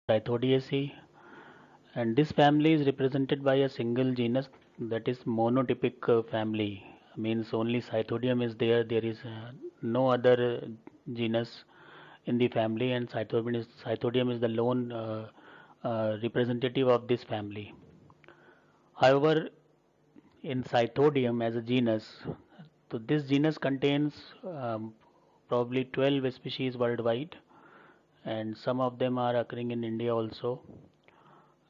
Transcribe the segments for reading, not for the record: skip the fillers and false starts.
Cythodiaceae, and this family is represented by a single genus, that is monotypic family. Means only Cythodium is there. There is no other genus in the family, and Cythodium is the lone representative of this family. However, in Cythodium as a genus, so this genus contains probably 12 species worldwide, and some of them are occurring in India also,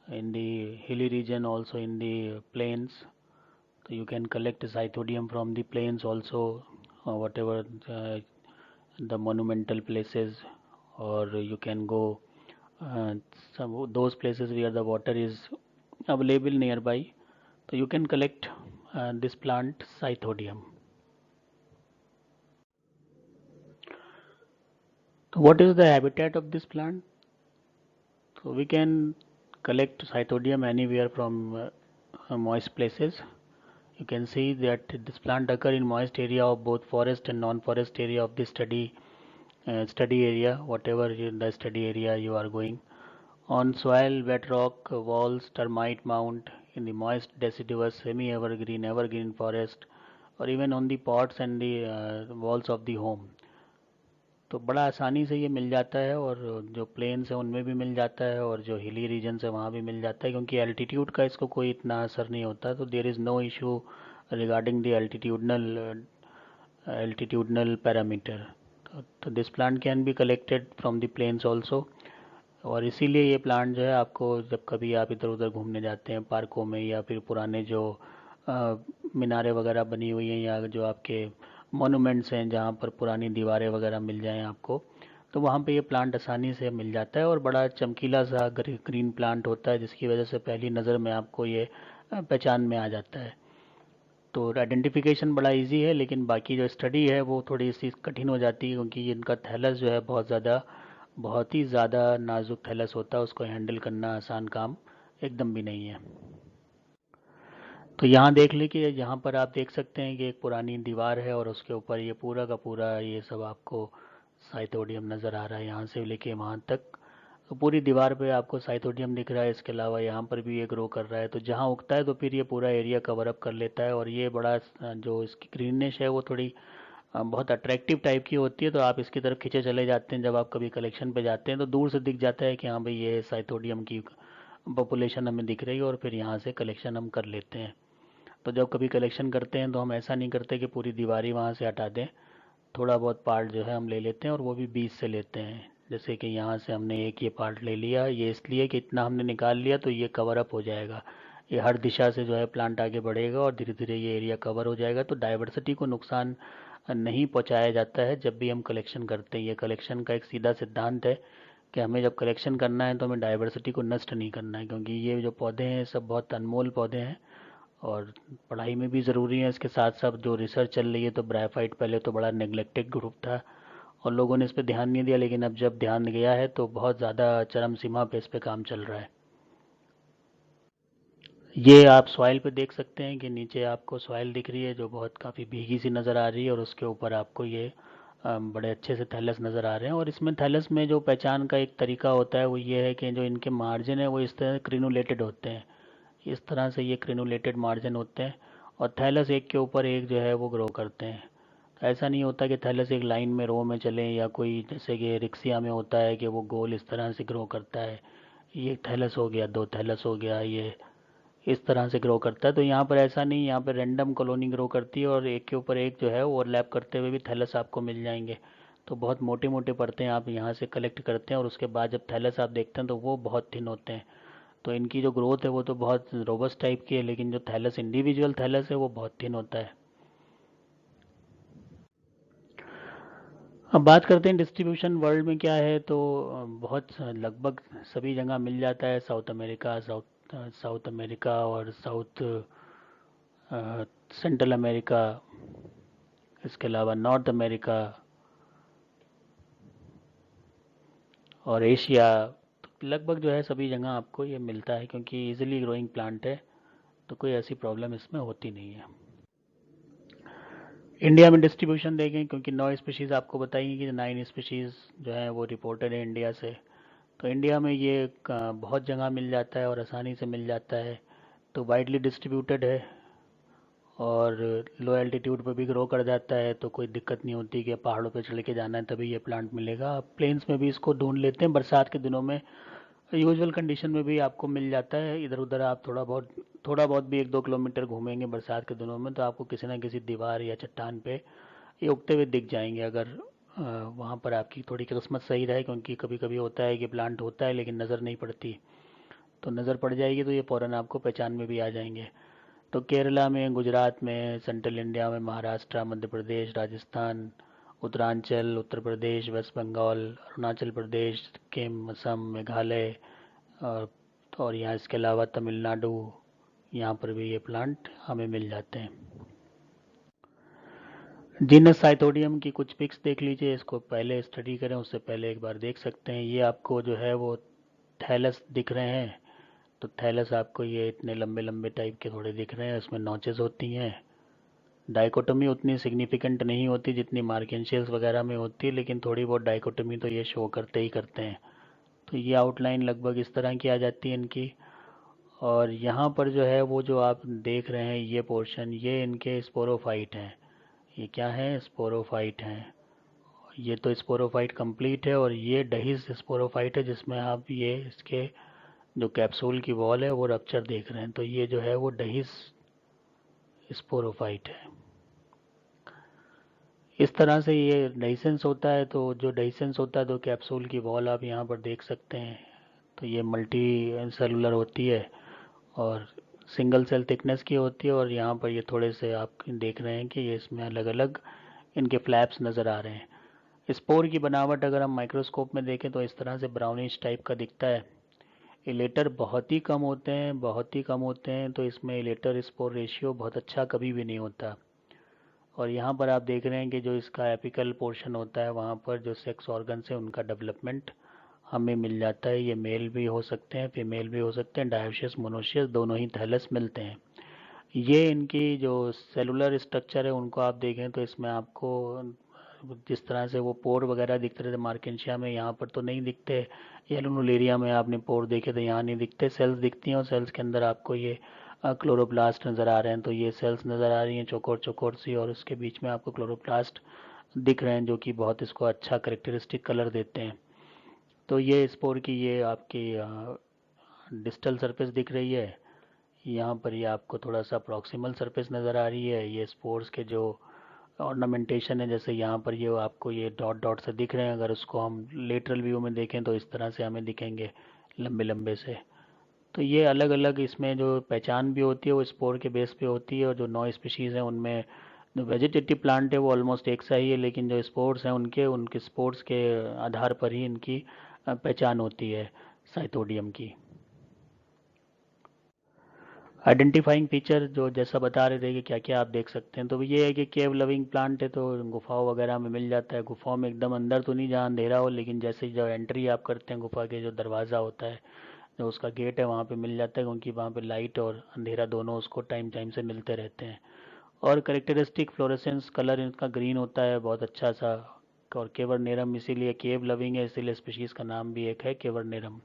in the hilly region, also in the plains. So you can collect Cythodium from the plains also, whatever the monumental places, or you can go some those places where the water is available nearby. So you can collect this plant Cythodium. So what is the habitat of this plant? So we can collect Cythodium anywhere from moist places. You can see that this plant occur in moist area of both forest and non-forest area of the study area, whatever the study area you are going. On soil, wet rock, walls, termite mound, in the moist deciduous, semi-evergreen, evergreen forest, or even on the pots and the walls of the home. तो बड़ा आसानी से ये मिल जाता है, और जो planes है उनमें भी मिल जाता है, और जो हिली रीजन है वहाँ भी मिल जाता है, क्योंकि एल्टीट्यूड का इसको कोई इतना असर नहीं होता. तो there is no issue regarding the altitudinal parameter. तो this plant can be collected from the plains also. और इसीलिए ये प्लांट जो है आपको जब कभी आप इधर उधर घूमने जाते हैं पार्कों में, या फिर पुराने जो मीनारें वगैरह बनी हुई हैं, या जो आपके मोनूमेंट्स हैं जहाँ पर पुरानी दीवारें वगैरह मिल जाएं आपको, तो वहाँ पे ये प्लांट आसानी से मिल जाता है, और बड़ा चमकीला सा ग्रीन प्लांट होता है, जिसकी वजह से पहली नज़र में आपको ये पहचान में आ जाता है. तो आइडेंटिफिकेशन बड़ा इजी है, लेकिन बाकी जो स्टडी है वो थोड़ी सी कठिन हो जाती है, क्योंकि इनका थैलस जो है बहुत ही ज़्यादा नाजुक थैलस होता है. उसको हैंडल करना आसान काम एकदम भी नहीं है. तो यहाँ देख लीजिए, यहाँ पर आप देख सकते हैं कि एक पुरानी दीवार है, और उसके ऊपर ये पूरा का पूरा ये सब आपको साइथोडियम नज़र आ रहा है, यहाँ से लेके वहाँ तक. तो पूरी दीवार पे आपको साइथोडियम दिख रहा है. इसके अलावा यहाँ पर भी ये ग्रो कर रहा है, तो जहाँ उगता है तो फिर ये पूरा एरिया कवर अप कर लेता है. और ये बड़ा जो इसकी ग्रीननेस है वो थोड़ी बहुत अट्रैक्टिव टाइप की होती है. तो आप इसकी तरफ खींचे चले जाते हैं. जब आप कभी कलेक्शन पे जाते हैं तो दूर से दिख जाता है कि हाँ भाई ये साइथोडियम की पॉपुलेशन हमें दिख रही है, और फिर यहाँ से कलेक्शन हम कर लेते हैं. तो जब कभी कलेक्शन करते हैं तो हम ऐसा नहीं करते कि पूरी दीवार ही वहाँ से हटा दें. थोड़ा बहुत पार्ट जो है हम ले लेते हैं, और वो भी बीच से लेते हैं. जैसे कि यहाँ से हमने एक ये पार्ट ले लिया, ये इसलिए कि इतना हमने निकाल लिया तो ये कवर अप हो जाएगा. ये हर दिशा से जो है प्लांट आगे बढ़ेगा, और धीरे धीरे ये एरिया कवर हो जाएगा. तो डाइवर्सिटी को नुकसान नहीं पहुँचाया जाता है जब भी हम कलेक्शन करते हैं. ये कलेक्शन का एक सीधा सिद्धांत है कि हमें जब कलेक्शन करना है तो हमें डाइवर्सिटी को नष्ट नहीं करना है, क्योंकि ये जो पौधे हैं सब बहुत अनमोल पौधे हैं, और पढ़ाई में भी ज़रूरी है. इसके साथ साथ जो रिसर्च चल रही है, तो ब्रायोफाइट पहले तो बड़ा नेग्लेक्टेड ग्रुप था, और लोगों ने इस पर ध्यान नहीं दिया, लेकिन अब जब ध्यान गया है तो बहुत ज़्यादा चरम सीमा पे इस पर काम चल रहा है. ये आप सॉइल पे देख सकते हैं कि नीचे आपको सॉइल दिख रही है जो बहुत काफ़ी भीगी सी नज़र आ रही है, और उसके ऊपर आपको ये बड़े अच्छे से थैलस नज़र आ रहे हैं. और इसमें थैलस में जो पहचान का एक तरीका होता है वो ये है कि जो इनके मार्जिन है वो इस तरह क्रिनुलेटेड होते हैं. इस तरह से ये क्रिनुलेटेड मार्जिन होते हैं, और थैलस एक के ऊपर एक जो है वो ग्रो करते हैं. तो ऐसा नहीं होता कि थैलस एक लाइन में रो में चलें, या कोई जैसे कि रिक्सिया में होता है कि वो गोल इस तरह से ग्रो करता है. ये थैलस हो गया, दो थैलस हो गया, ये इस तरह से ग्रो करता है. तो यहाँ पर ऐसा नहीं, यहाँ पर रैंडम कॉलोनी ग्रो करती है, और एक के ऊपर एक जो है ओवरलैप करते हुए भी थैलस आपको मिल जाएंगे. तो बहुत मोटे मोटे परतें आप यहाँ से कलेक्ट करते हैं, और उसके बाद जब थैलस आप देखते हैं तो वो बहुत थिन होते हैं. तो इनकी जो ग्रोथ है वो तो बहुत रोबस्ट टाइप की है, लेकिन जो थैलस इंडिविजुअल थैलस है वो बहुत थिन होता है. अब बात करते हैं डिस्ट्रीब्यूशन वर्ल्ड में क्या है. तो बहुत लगभग सभी जगह मिल जाता है. साउथ अमेरिका और साउथ सेंट्रल अमेरिका, इसके अलावा नॉर्थ अमेरिका और एशिया. तो लगभग जो है सभी जगह आपको ये मिलता है, क्योंकि इजीली ग्रोइंग प्लांट है, तो कोई ऐसी प्रॉब्लम इसमें होती नहीं है. इंडिया में डिस्ट्रीब्यूशन देखें, क्योंकि 9 स्पीशीज़ आपको बताएंगे कि 9 स्पीशीज़ जो है वो रिपोर्टेड है इंडिया से. तो इंडिया में ये बहुत जगह मिल जाता है और आसानी से मिल जाता है, तो वाइडली डिस्ट्रीब्यूटेड है और लो एल्टीट्यूड पे भी ग्रो कर जाता है, तो कोई दिक्कत नहीं होती कि पहाड़ों पे चढ़ के जाना है तभी ये प्लांट मिलेगा। आप प्लेन्स में भी इसको ढूंढ लेते हैं, बरसात के दिनों में यूजुअल कंडीशन में भी आपको मिल जाता है। इधर उधर आप थोड़ा बहुत भी 1-2 किलोमीटर घूमेंगे बरसात के दिनों में तो आपको किसी ना किसी दीवार या चट्टान पे ये उगते हुए दिख जाएंगे, अगर वहाँ पर आपकी थोड़ी किस्मत सही रहे, क्योंकि कभी कभी होता है कि प्लांट होता है लेकिन नज़र नहीं पड़ती, तो नज़र पड़ जाएगी तो ये फ़ौरन आपको पहचान में भी आ जाएंगे। तो केरला में, गुजरात में, सेंट्रल इंडिया में, महाराष्ट्र, मध्य प्रदेश, राजस्थान, उत्तरांचल, उत्तर प्रदेश, वेस्ट बंगाल, अरुणाचल प्रदेश, सिक्किम, असम, मेघालय और यहाँ इसके अलावा तमिलनाडु, यहाँ पर भी ये प्लांट हमें मिल जाते हैं। जीनस साइथोडियम की कुछ पिक्स देख लीजिए, इसको पहले स्टडी करें उससे पहले एक बार देख सकते हैं। ये आपको जो है वो थैलस दिख रहे हैं, तो थैलस आपको ये इतने लंबे लंबे टाइप के थोड़े दिख रहे हैं, इसमें नॉचेस होती हैं। डाइकोटोमी उतनी सिग्निफिकेंट नहीं होती जितनी मार्केंशियल्स वगैरह में होती है, लेकिन थोड़ी बहुत डाइकोटोमी तो ये शो करते ही करते हैं। तो ये आउटलाइन लगभग इस तरह की आ जाती है इनकी। और यहाँ पर जो है वो जो आप देख रहे हैं ये पोर्शन, ये इनके स्पोरोफाइट हैं। ये क्या है? स्पोरोफाइट हैं। ये तो स्पोरोफाइट कंप्लीट है और ये डहीज स्पोरोफाइट है जिसमें आप ये इसके जो कैप्सूल की वॉल है वो रप्चर देख रहे हैं, तो ये जो है वो डहीज स्पोरोफाइट है। इस तरह से ये डाइसेंस होता है, तो जो डाइसेंस होता है तो कैप्सूल की वॉल आप यहाँ पर देख सकते हैं, तो ये मल्टी सेलुलर होती है और सिंगल सेल थिकनेस की होती है, और यहाँ पर ये थोड़े से आप देख रहे हैं कि ये इसमें अलग अलग इनके फ्लैप्स नज़र आ रहे हैं। स्पोर की बनावट अगर हम माइक्रोस्कोप में देखें तो इस तरह से ब्राउनिश टाइप का दिखता है। इलेटर बहुत ही कम होते हैं, बहुत ही कम होते हैं, तो इसमें इलेटर स्पोर रेशियो बहुत अच्छा कभी भी नहीं होता। और यहाँ पर आप देख रहे हैं कि जो इसका एपिकल पोर्शन होता है वहाँ पर जो सेक्स ऑर्गन्स है उनका डेवलपमेंट हमें मिल जाता है। ये मेल भी हो सकते हैं, फीमेल भी हो सकते हैं, डायोसियस, मोनोसियस दोनों ही थैलस मिलते हैं। ये इनकी जो सेलुलर स्ट्रक्चर है उनको आप देखें तो इसमें आपको जिस तरह से वो पोर वगैरह दिखते रहते मार्केंशिया में, यहाँ पर तो नहीं दिखते। एलुनुलेरिया में आपने पोर देखे तो यहाँ नहीं दिखते, सेल्स दिखती हैं और सेल्स के अंदर आपको ये क्लोरोप्लास्ट नज़र आ रहे हैं। तो ये सेल्स नज़र आ रही हैं चौकोर चौकोर सी, और उसके बीच में आपको क्लोरोप्लास्ट दिख रहे हैं जो कि बहुत इसको अच्छा करेक्टरिस्टिक कलर देते हैं। तो ये स्पोर की ये आपकी डिस्टल सरफेस दिख रही है। यहाँ पर ये आपको थोड़ा सा प्रॉक्सिमल सरफेस नज़र आ रही है। ये स्पोर्स के जो ऑर्नामेंटेशन है, जैसे यहाँ पर ये आपको ये डॉट डॉट से दिख रहे हैं, अगर उसको हम लेटरल व्यू में देखें तो इस तरह से हमें दिखेंगे लंबे लंबे से। तो ये अलग अलग इसमें जो पहचान भी होती है वो स्पोर के बेस पे होती है, और जो 9 स्पीशीज़ हैं उनमें जो वेजिटेटिव प्लांट है वो ऑलमोस्ट एक सा ही है, लेकिन जो स्पोर्स हैं उनके उनके स्पोर्स के आधार पर ही इनकी पहचान होती है साइटोडियम की। आइडेंटिफाइंग फीचर जो जैसा बता रहे थे कि क्या क्या आप देख सकते हैं, तो ये है कि केव लविंग प्लांट है, तो गुफाओं वगैरह में मिल जाता है। गुफाओं में एकदम अंदर तो नहीं जहाँ अंधेरा हो, लेकिन जैसे जो एंट्री आप करते हैं गुफा के जो दरवाज़ा होता है, जो उसका गेट है वहाँ पे मिल जाता है, क्योंकि वहाँ पे लाइट और अंधेरा दोनों उसको टाइम टाइम से मिलते रहते हैं। और करेक्टरिस्टिक फ्लोरेसेंस कलर इनका ग्रीन होता है बहुत अच्छा सा। और केवर्नेरम इसीलिए केव लविंग है, इसीलिए स्पीशीज़ का नाम भी एक है केवर्नेरम।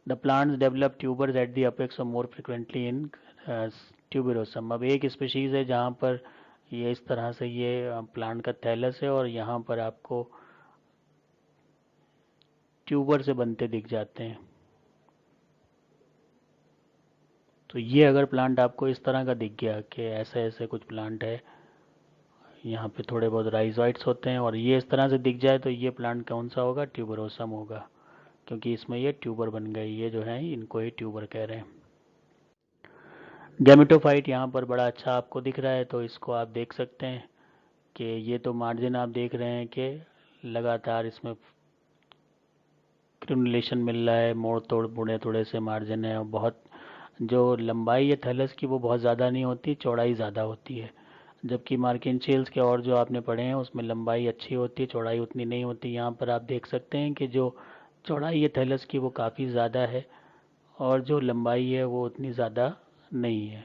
The plants develop tubers at the apex और मोर फ्रिक्वेंटली इन ट्यूबेरोसम। अब एक स्पीशीज़ है जहाँ पर ये इस तरह से ये प्लांट का थैलस है और यहाँ पर आपको ट्यूबर से बनते दिख जाते हैं। तो ये अगर प्लांट आपको इस तरह का दिख गया कि ऐसे ऐसे कुछ प्लांट है, यहाँ पे थोड़े बहुत राइजोइट्स होते हैं, और ये इस तरह से दिख जाए तो ये प्लांट कौन सा होगा? ट्यूबरोसम होगा, क्योंकि इसमें ये ट्यूबर बन गए, ये जो है इनको ही ट्यूबर कह रहे हैं। गैमेटोफाइट यहाँ पर बड़ा अच्छा आपको दिख रहा है, तो इसको आप देख सकते हैं कि ये तो मार्जिन आप देख रहे हैं कि लगातार इसमें क्रिमुलेशन मिल रहा है, मोड़ तोड़ बूढ़े थोड़े से मार्जिन है, और बहुत जो लंबाई है थैलस की वो बहुत ज़्यादा नहीं होती, चौड़ाई ज़्यादा होती है। जबकि मार्केंशियल्स के और जो आपने पढ़े हैं उसमें लंबाई अच्छी होती है, चौड़ाई उतनी नहीं होती। यहाँ पर आप देख सकते हैं कि जो चौड़ाई है थैलस की वो काफ़ी ज़्यादा है, और जो लंबाई है वो उतनी ज़्यादा नहीं है।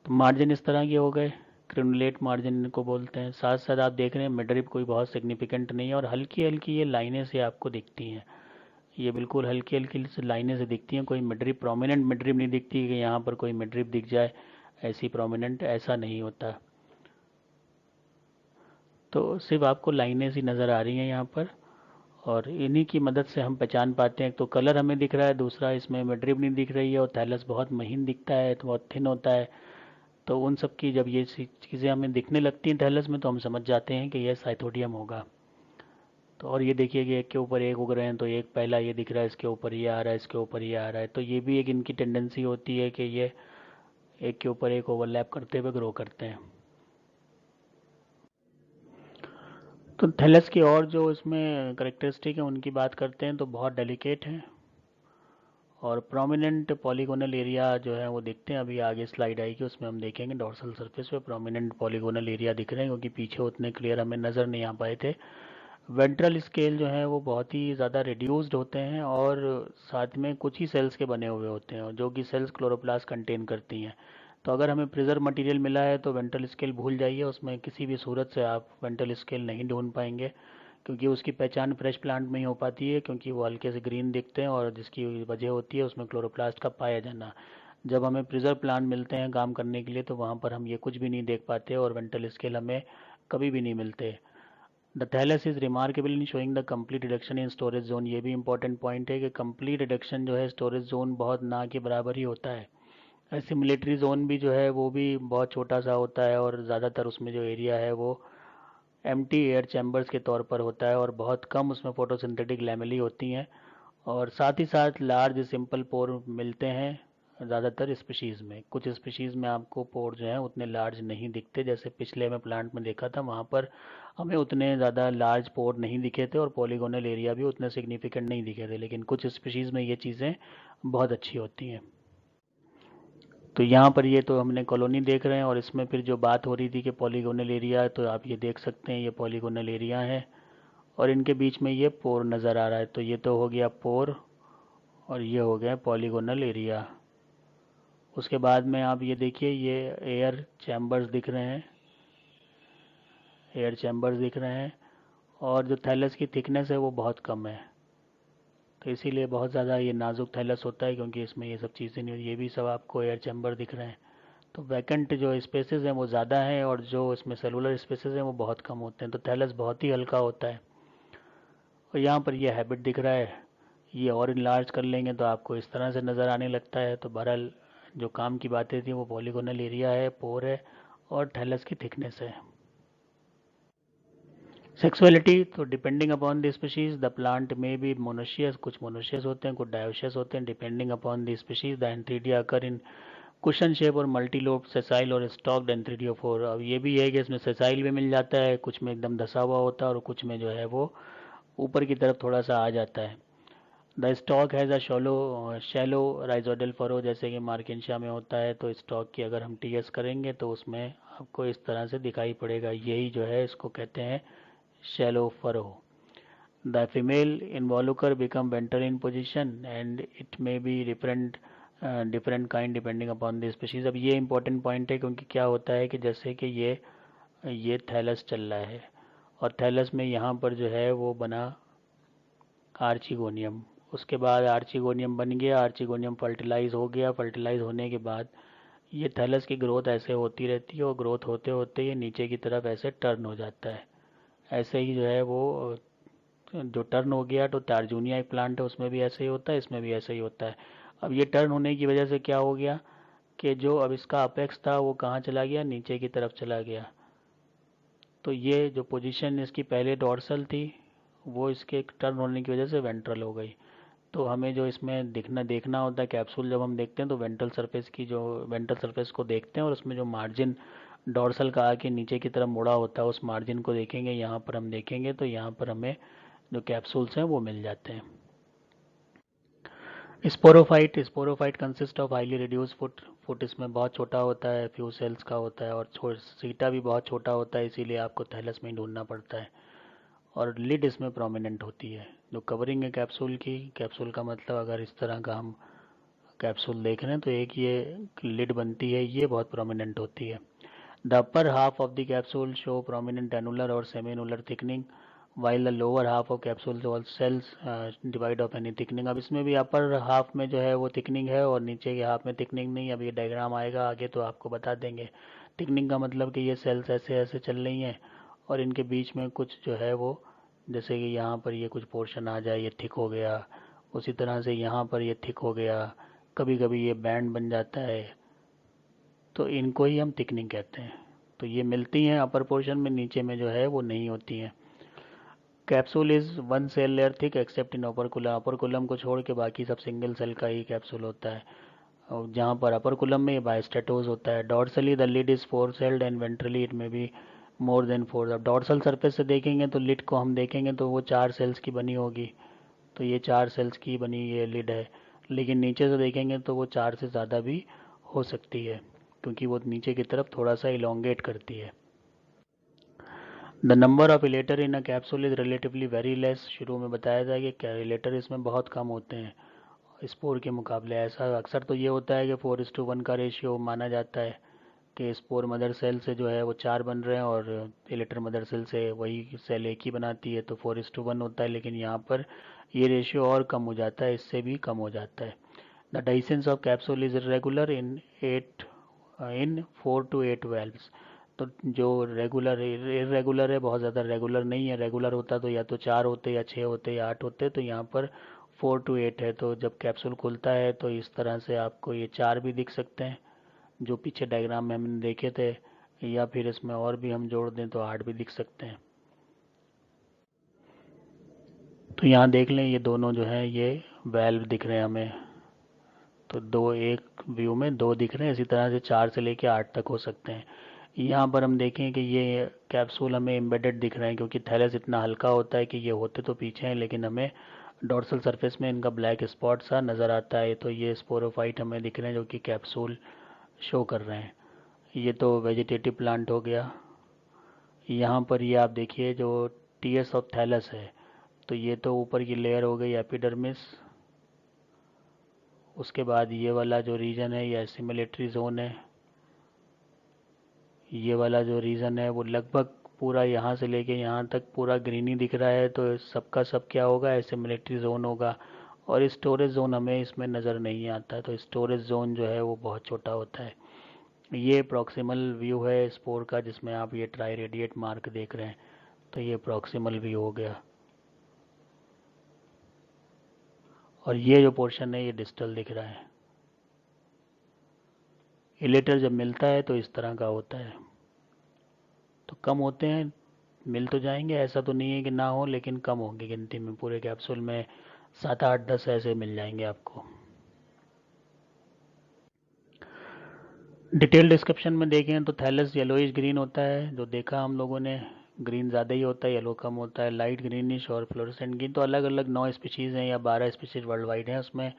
तो मार्जिन इस तरह के हो गए। क्रिनुलेट मार्जिन को बोलते हैं। साथ साथ आप देख रहे हैं मिडरिप कोई बहुत सिग्निफिकेंट नहीं है और हल्की हल्की ये लाइनें से आपको दिखती हैं, ये बिल्कुल हल्की हल्की से लाइनें से दिखती हैं, कोई मिडरिप प्रोमिनेंट मिडरिप नहीं दिखती कि यहाँ पर कोई मिडरिप दिख जाए ऐसी प्रोमिनेंट, ऐसा नहीं होता। तो सिर्फ आपको लाइनें सी नज़र आ रही हैं यहाँ पर, और इन्हीं की मदद से हम पहचान पाते हैं। तो कलर हमें दिख रहा है, दूसरा इसमें मिडरिप नहीं दिख रही है, और थैलस बहुत महीन दिखता है, तो बहुत थिन होता है। तो उन सब की जब ये चीज़ें हमें दिखने लगती हैं थैलस में, तो हम समझ जाते हैं कि यह साइथोडियम होगा। तो और ये देखिए कि एक के ऊपर एक उग रहे हैं, तो एक पहला ये दिख रहा है, इसके ऊपर ये आ रहा है, इसके ऊपर ये आ रहा है, तो ये भी एक इनकी टेंडेंसी होती है कि ये एक के ऊपर एक ओवरलैप करते हुए ग्रो करते हैं। तो थैलस की और जो इसमें करेक्टरिस्टिक है उनकी बात करते हैं तो बहुत डेलिकेट है, और प्रोमिनेंट पॉलीगोनल एरिया जो है वो दिखते हैं। अभी आगे स्लाइड आएगी उसमें हम देखेंगे डोर्सल सरफेस पे प्रोमिनेंट पॉलीगोनल एरिया दिख रहे हैं, क्योंकि पीछे उतने क्लियर हमें नज़र नहीं आ पाए थे। वेंट्रल स्केल जो है वो बहुत ही ज़्यादा रिड्यूस्ड होते हैं, और साथ में कुछ ही सेल्स के बने हुए होते हैं, जो कि सेल्स क्लोरोप्लास्ट कंटेन करती हैं। तो अगर हमें प्रिजर्व मटेरियल मिला है तो वेंट्रल स्केल भूल जाइए, उसमें किसी भी सूरत से आप वेंट्रल स्केल नहीं ढूंढ पाएंगे, क्योंकि उसकी पहचान फ्रेश प्लांट में ही हो पाती है, क्योंकि वो हल्के से ग्रीन दिखते हैं, और जिसकी वजह होती है उसमें क्लोरोप्लास्ट का पाया जाना। जब हमें प्रिजर्व प्लांट मिलते हैं काम करने के लिए, तो वहाँ पर हम ये कुछ भी नहीं देख पाते, और वेंट्रल स्केल हमें कभी भी नहीं मिलते। The thallus is remarkable in showing the complete reduction in storage zone. ये भी इंपॉर्टेंट पॉइंट है कि कंप्लीट रिडक्शन जो है स्टोरेज जोन बहुत ना के बराबर ही होता है। ऐसे मिलिट्री जोन भी जो है वो भी बहुत छोटा सा होता है, और ज़्यादातर उसमें जो एरिया है वो एम्प्टी एयर चैम्बर्स के तौर पर होता है, और बहुत कम उसमें फोटोसिंथेटिक लैमेली होती हैं, और साथ ही साथ लार्ज सिंपल पोर मिलते हैं ज़्यादातर स्पीशीज़ में। कुछ स्पीशीज़ में आपको पोर जो है उतने लार्ज नहीं दिखते, जैसे पिछले में प्लांट में देखा था वहाँ पर हमें उतने ज़्यादा लार्ज पोर नहीं दिखे थे, और पॉलीगोनल एरिया भी उतने सिग्निफिकेंट नहीं दिखे थे, लेकिन कुछ स्पीशीज़ में ये चीज़ें बहुत अच्छी होती हैं। तो यहाँ पर ये तो हमने कॉलोनी देख रहे हैं, और इसमें फिर जो बात हो रही थी कि पॉलीगोनल एरिया, तो आप ये देख सकते हैं ये पॉलीगोनल एरिया है, और इनके बीच में ये पोर नज़र आ रहा है। तो ये तो हो गया पोर, और ये हो गया पॉलीगोनल एरिया। उसके बाद में आप ये देखिए ये एयर चैम्बर्स दिख रहे हैं, एयर चैम्बर्स दिख रहे हैं, और जो थैलस की थिकनेस है वो बहुत कम है, तो इसीलिए बहुत ज़्यादा ये नाजुक थैलस होता है, क्योंकि इसमें ये सब चीज़ें नहीं होती। ये भी सब आपको एयर चैम्बर दिख रहे हैं। तो वैकेंट जो स्पेसेस हैं वो ज़्यादा हैं, और जो इसमें सेलुलर स्पेसेस हैं वो बहुत कम होते हैं, तो थैलस बहुत ही हल्का होता है। और यहाँ पर ये हैबिट दिख रहा है, ये और इनलार्ज कर लेंगे तो आपको इस तरह से नज़र आने लगता है। तो बहरहाल जो काम की बातें थी वो पॉलीगोनल एरिया है, पोर है, और थैलस की थिकनेस है। सेक्सुअलिटी तो depending upon the species the plant में बी मोनोशियस, कुछ मोनोशियस होते हैं, कुछ डायोशियस होते हैं, depending upon the species. The antheridia occur in cushion shape और मल्टीलोब सेसाइल और स्टॉक्ड एंथ्रीडियोफोर। अब ये भी है कि इसमें सेसाइल भी मिल जाता है, कुछ में एकदम धसा हुआ होता है, और कुछ में जो है वो ऊपर की तरफ थोड़ा सा आ जाता है। The stock has a shallow rhizoidal furrow, जैसे कि मार्केंशिया में होता है। तो स्टॉक की अगर हम टीएस करेंगे तो उसमें आपको इस तरह से दिखाई पड़ेगा, यही जो है इसको कहते हैं shallow furrow. The female involucre become ventral in position and it may be different kind depending upon the species। अब ये important point है, क्योंकि क्या होता है कि जैसे कि ये थैलस चल रहा है, और थैलस में यहाँ पर जो है वो बना आर्चिगोनियम। उसके बाद आर्चिगोनियम बन गया, आर्चिगोनियम फर्टिलाइज हो गया, फर्टिलाइज होने के बाद ये थैलस की ग्रोथ ऐसे होती रहती है, और ग्रोथ होते होते ये नीचे की तरफ ऐसे टर्न हो जाता है। ऐसे ही जो है वो जो टर्न हो गया, तो टारजूनिया एक प्लांट है उसमें भी ऐसे ही होता है, इसमें भी ऐसे ही होता है। अब ये टर्न होने की वजह से क्या हो गया कि जो अब इसका अपेक्स था वो कहाँ चला गया, नीचे की तरफ चला गया। तो ये जो पोजीशन इसकी पहले डॉर्सल थी वो इसके टर्न होने की वजह से वेंट्रल हो गई। तो हमें जो इसमें देखना होता है कैप्सूल जब हम देखते हैं, तो वेंट्रल सरफेस को देखते हैं, और उसमें जो मार्जिन डॉर्सल का आके नीचे की तरफ मुड़ा होता है उस मार्जिन को देखेंगे। यहाँ पर हम देखेंगे तो यहाँ पर हमें जो कैप्सूल्स हैं वो मिल जाते हैं। Sporophyte consist of highly reduce foot. Foot इसमें बहुत छोटा होता है, फ्यू सेल्स का होता है, और सीटा भी बहुत छोटा होता है, इसीलिए आपको थैलस में ही ढूंढना पड़ता है। और लिड इसमें प्रोमिनेंट होती है, जो कवरिंग है कैप्सूल की। कैप्सूल का मतलब अगर इस तरह का हम कैप्सूल देख रहे हैं तो एक ये लिड बनती है, ये बहुत प्रोमिनेंट होती है। The upper half of the capsule show prominent annular or semi-annular thickening, while the lower half of capsule all cells divide of any thickening. अब इसमें भी अपर हाफ में जो है वो थिकनिंग है और नीचे के हाफ में थिकनिंग नहीं। अब ये डायग्राम आएगा आगे तो आपको बता देंगे। थिकनिंग का मतलब कि ये सेल्स ऐसे ऐसे चल रही हैं और इनके बीच में कुछ जो है वो, जैसे कि यहाँ पर ये कुछ पोर्शन आ जाए, ये थिक हो गया, उसी तरह से यहाँ पर ये थिक हो गया, कभी कभी ये बैंड बन जाता है, तो इनको ही हम थिकनिंग कहते हैं। तो ये मिलती हैं अपर पोर्शन में, नीचे में जो है वो नहीं होती हैं। Capsule is one cell layer thick except in operculum. Operculum को छोड़ के बाकी सब सिंगल सेल का ही कैप्सूल होता है, और जहाँ पर अपर्कुलम में बायस्टेटोज होता है। Dorsally the lid is four celled and ventrally it may be more than four. अब डॉर्सल सरफेस से देखेंगे तो लिड को हम देखेंगे तो वो 4 सेल्स की बनी होगी, तो ये 4 सेल्स की बनी ये लिड है। लेकिन नीचे से देखेंगे तो वो 4 से ज़्यादा भी हो सकती है, क्योंकि वो नीचे की तरफ थोड़ा सा इलोंगेट करती है। The number of elater in a capsule is relatively very less. शुरू में बताया था कि इलेटर इसमें बहुत कम होते हैं स्पोर के मुकाबले। ऐसा अक्सर तो ये होता है कि 4:1 का रेशियो माना जाता है कि स्पोर मदर सेल से जो है वो 4 बन रहे हैं और इलेटर मदर सेल से वही सेल एक ही बनाती है, तो 4:1 होता है। लेकिन यहाँ पर ये रेशियो और कम हो जाता है, इससे भी कम हो जाता है। The dehiscence of capsule is irregular in 4 to 8 valves. तो जो रेगुलर इरेगुलर है, बहुत ज़्यादा रेगुलर नहीं है। रेगुलर होता तो या तो 4 होते या 6 होते या 8 होते, तो यहाँ पर 4 to 8 है। तो जब कैप्सूल खुलता है तो इस तरह से आपको ये 4 भी दिख सकते हैं जो पीछे डायग्राम में हमने देखे थे, या फिर इसमें और भी हम जोड़ दें तो 8 भी दिख सकते हैं। तो यहाँ देख लें ये दोनों जो हैं ये वेल्व दिख रहे हैं हमें, तो दो एक व्यू में दो दिख रहे हैं। इसी तरह से 4 से लेके 8 तक हो सकते हैं। यहाँ पर हम देखें कि ये कैप्सूल हमें एम्बेडेड दिख रहे हैं, क्योंकि थैलस इतना हल्का होता है कि ये होते तो पीछे हैं लेकिन हमें डॉर्सल सरफेस में इनका ब्लैक स्पॉट सा नज़र आता है। तो ये स्पोरोफाइट हमें दिख रहे हैं जो कि कैप्सूल शो कर रहे हैं। ये तो वेजिटेटिव प्लांट हो गया। यहाँ पर ये आप देखिए जो टीएस ऑफ थैलस है, तो ये तो ऊपर की लेयर हो गई एपिडर्मिस। उसके बाद ये वाला जो रीजन है ये एसिमिलेटरी जोन है। ये वाला जो रीजन है वो लगभग पूरा यहाँ से लेके यहाँ तक पूरा ग्रीनी दिख रहा है, तो सबका सब क्या होगा, एसिमिलेटरी जोन होगा। और स्टोरेज जोन हमें इसमें नज़र नहीं आता, तो स्टोरेज जोन जो है वो बहुत छोटा होता है। ये प्रॉक्सिमल व्यू है स्पोर का, जिसमें आप ये ट्राई रेडिएट मार्क देख रहे हैं, तो ये प्रॉक्सिमल व्यू हो गया। और ये जो पोर्शन है ये डिस्टल दिख रहा है। इलेटर जब मिलता है तो इस तरह का होता है। तो कम होते हैं, मिल तो जाएंगे, ऐसा तो नहीं है कि ना हो, लेकिन कम होंगे गिनती में। पूरे कैप्सूल में 7 8 10 ऐसे मिल जाएंगे आपको। डिटेल डिस्क्रिप्शन में देखें तो थैलस येलोइश ग्रीन होता है, जो देखा हम लोगों ने। ग्रीन ज़्यादा ही होता है, येलो कम होता है। लाइट ग्रीनिश और फ्लोरेसेंट ग्रीन, तो अलग अलग 9 स्पीशीज़ हैं या 12 स्पीशीज़ वर्ल्ड वाइड हैं, उसमें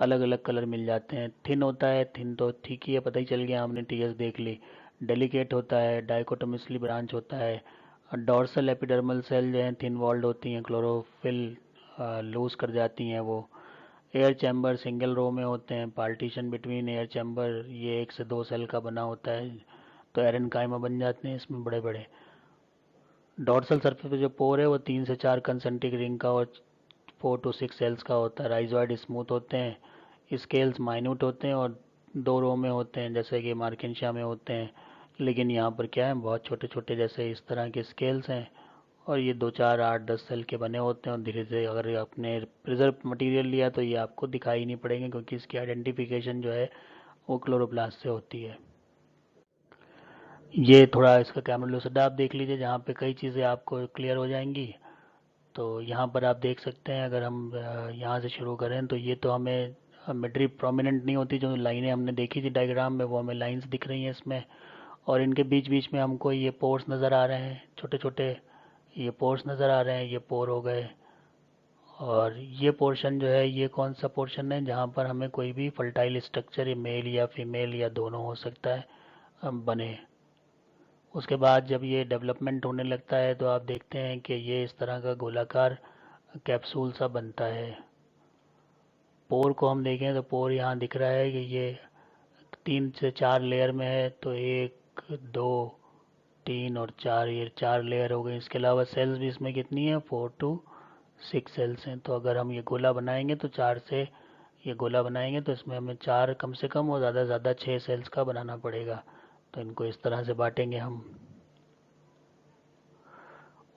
अलग अलग कलर मिल जाते हैं। थिन होता है, थिन तो ठीक ही है, पता ही चल गया, हमने टीएस देख ली। डेलिकेट होता है, डाइकोटोमिसली ब्रांच होता है। डॉर्सल एपिडर्मल सेल जो हैं थिन वॉल्ड होती हैं, क्लोरोफिल लूज कर जाती हैं वो। एयर चैम्बर सिंगल रो में होते हैं, पार्टीशन बिटवीन एयर चैम्बर ये 1 से 2 सेल का बना होता है, तो एरेनकाइमा बन जाते हैं इसमें बड़े बड़े। डॉर्सल सरफेस पे जो पोर है वो 3 से 4 कंसेंट्रिक रिंग का और 4 to 6 सेल्स का होता है। राइजॉइड स्मूथ होते हैं, स्केल्स माइन्यूट होते हैं और 2 रो में होते हैं जैसे कि मार्किनशिया में होते हैं। लेकिन यहाँ पर क्या है, बहुत छोटे छोटे जैसे इस तरह के स्केल्स हैं, और ये 2 4 8 10 सेल के बने होते हैं। और धीरे धीरे अगर आपने प्रिजर्व मटेरियल लिया तो ये आपको दिखाई नहीं पड़ेंगे, क्योंकि इसकी आइडेंटिफिकेशन जो है वो क्लोरोप्लास्ट से होती है। ये थोड़ा इसका कैमरा आप देख लीजिए, जहाँ पे कई चीज़ें आपको क्लियर हो जाएंगी। तो यहाँ पर आप देख सकते हैं, अगर हम यहाँ से शुरू करें तो ये तो हमें मिडरी प्रोमिनेंट नहीं होती, जो लाइनें हमने देखी थी डायग्राम में वो हमें लाइंस दिख रही हैं इसमें। और इनके बीच बीच में हमको ये पोर्स नज़र आ रहे हैं छोटे छोटे, ये पोर्स नज़र आ रहे हैं, ये पोर हो गए। और ये पोर्शन जो है ये कौन सा पोर्शन है, जहाँ पर हमें कोई भी फर्टाइल स्ट्रक्चर मेल या फीमेल या दोनों हो सकता है बने। उसके बाद जब ये डेवलपमेंट होने लगता है तो आप देखते हैं कि ये इस तरह का गोलाकार कैप्सूल सा बनता है। पोर को हम देखें तो पोर यहाँ दिख रहा है कि ये 3 से 4 लेयर में है, तो 1 दो, तीन और चार, ये 4 लेयर हो गई। इसके अलावा सेल्स भी इसमें कितनी है, 4 to 6 सेल्स हैं। तो अगर हम ये गोला बनाएंगे तो 4 से ये गोला बनाएंगे तो इसमें हमें 4 कम से कम और ज़्यादा से ज़्यादा 6 सेल्स का बनाना पड़ेगा। तो इनको इस तरह से बांटेंगे हम।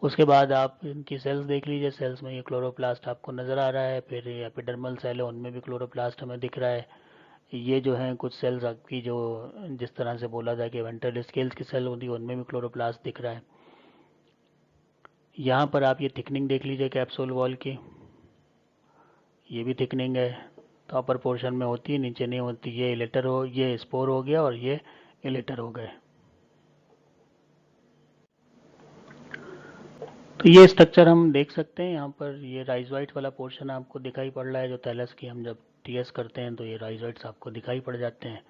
उसके बाद आप इनकी सेल्स देख लीजिए। सेल्स में ये क्लोरोप्लास्ट आपको नज़र आ रहा है, फिर ये एपिडर्मल सेल है उनमें भी क्लोरोप्लास्ट हमें दिख रहा है। ये जो हैं कुछ सेल्स आपकी जो जिस तरह से बोला था कि वेंट्रल स्केल्स की सेल होती है उनमें भी क्लोरोप्लास्ट दिख रहा है। यहाँ पर आप ये थिकनिंग देख लीजिए कैप्सूल वॉल की, ये भी थिकनिंग है। तो अपर पोर्शन में होती है, नीचे नहीं होती। ये इलेटर हो, ये स्पोर हो गया और ये इलेटर हो गए। तो ये स्ट्रक्चर हम देख सकते हैं यहाँ पर। ये राइजोइट वाला पोर्शन आपको दिखाई पड़ रहा है जो थैलस की हम जब टीएस करते हैं तो ये राइजोइट्स आपको दिखाई पड़ जाते हैं।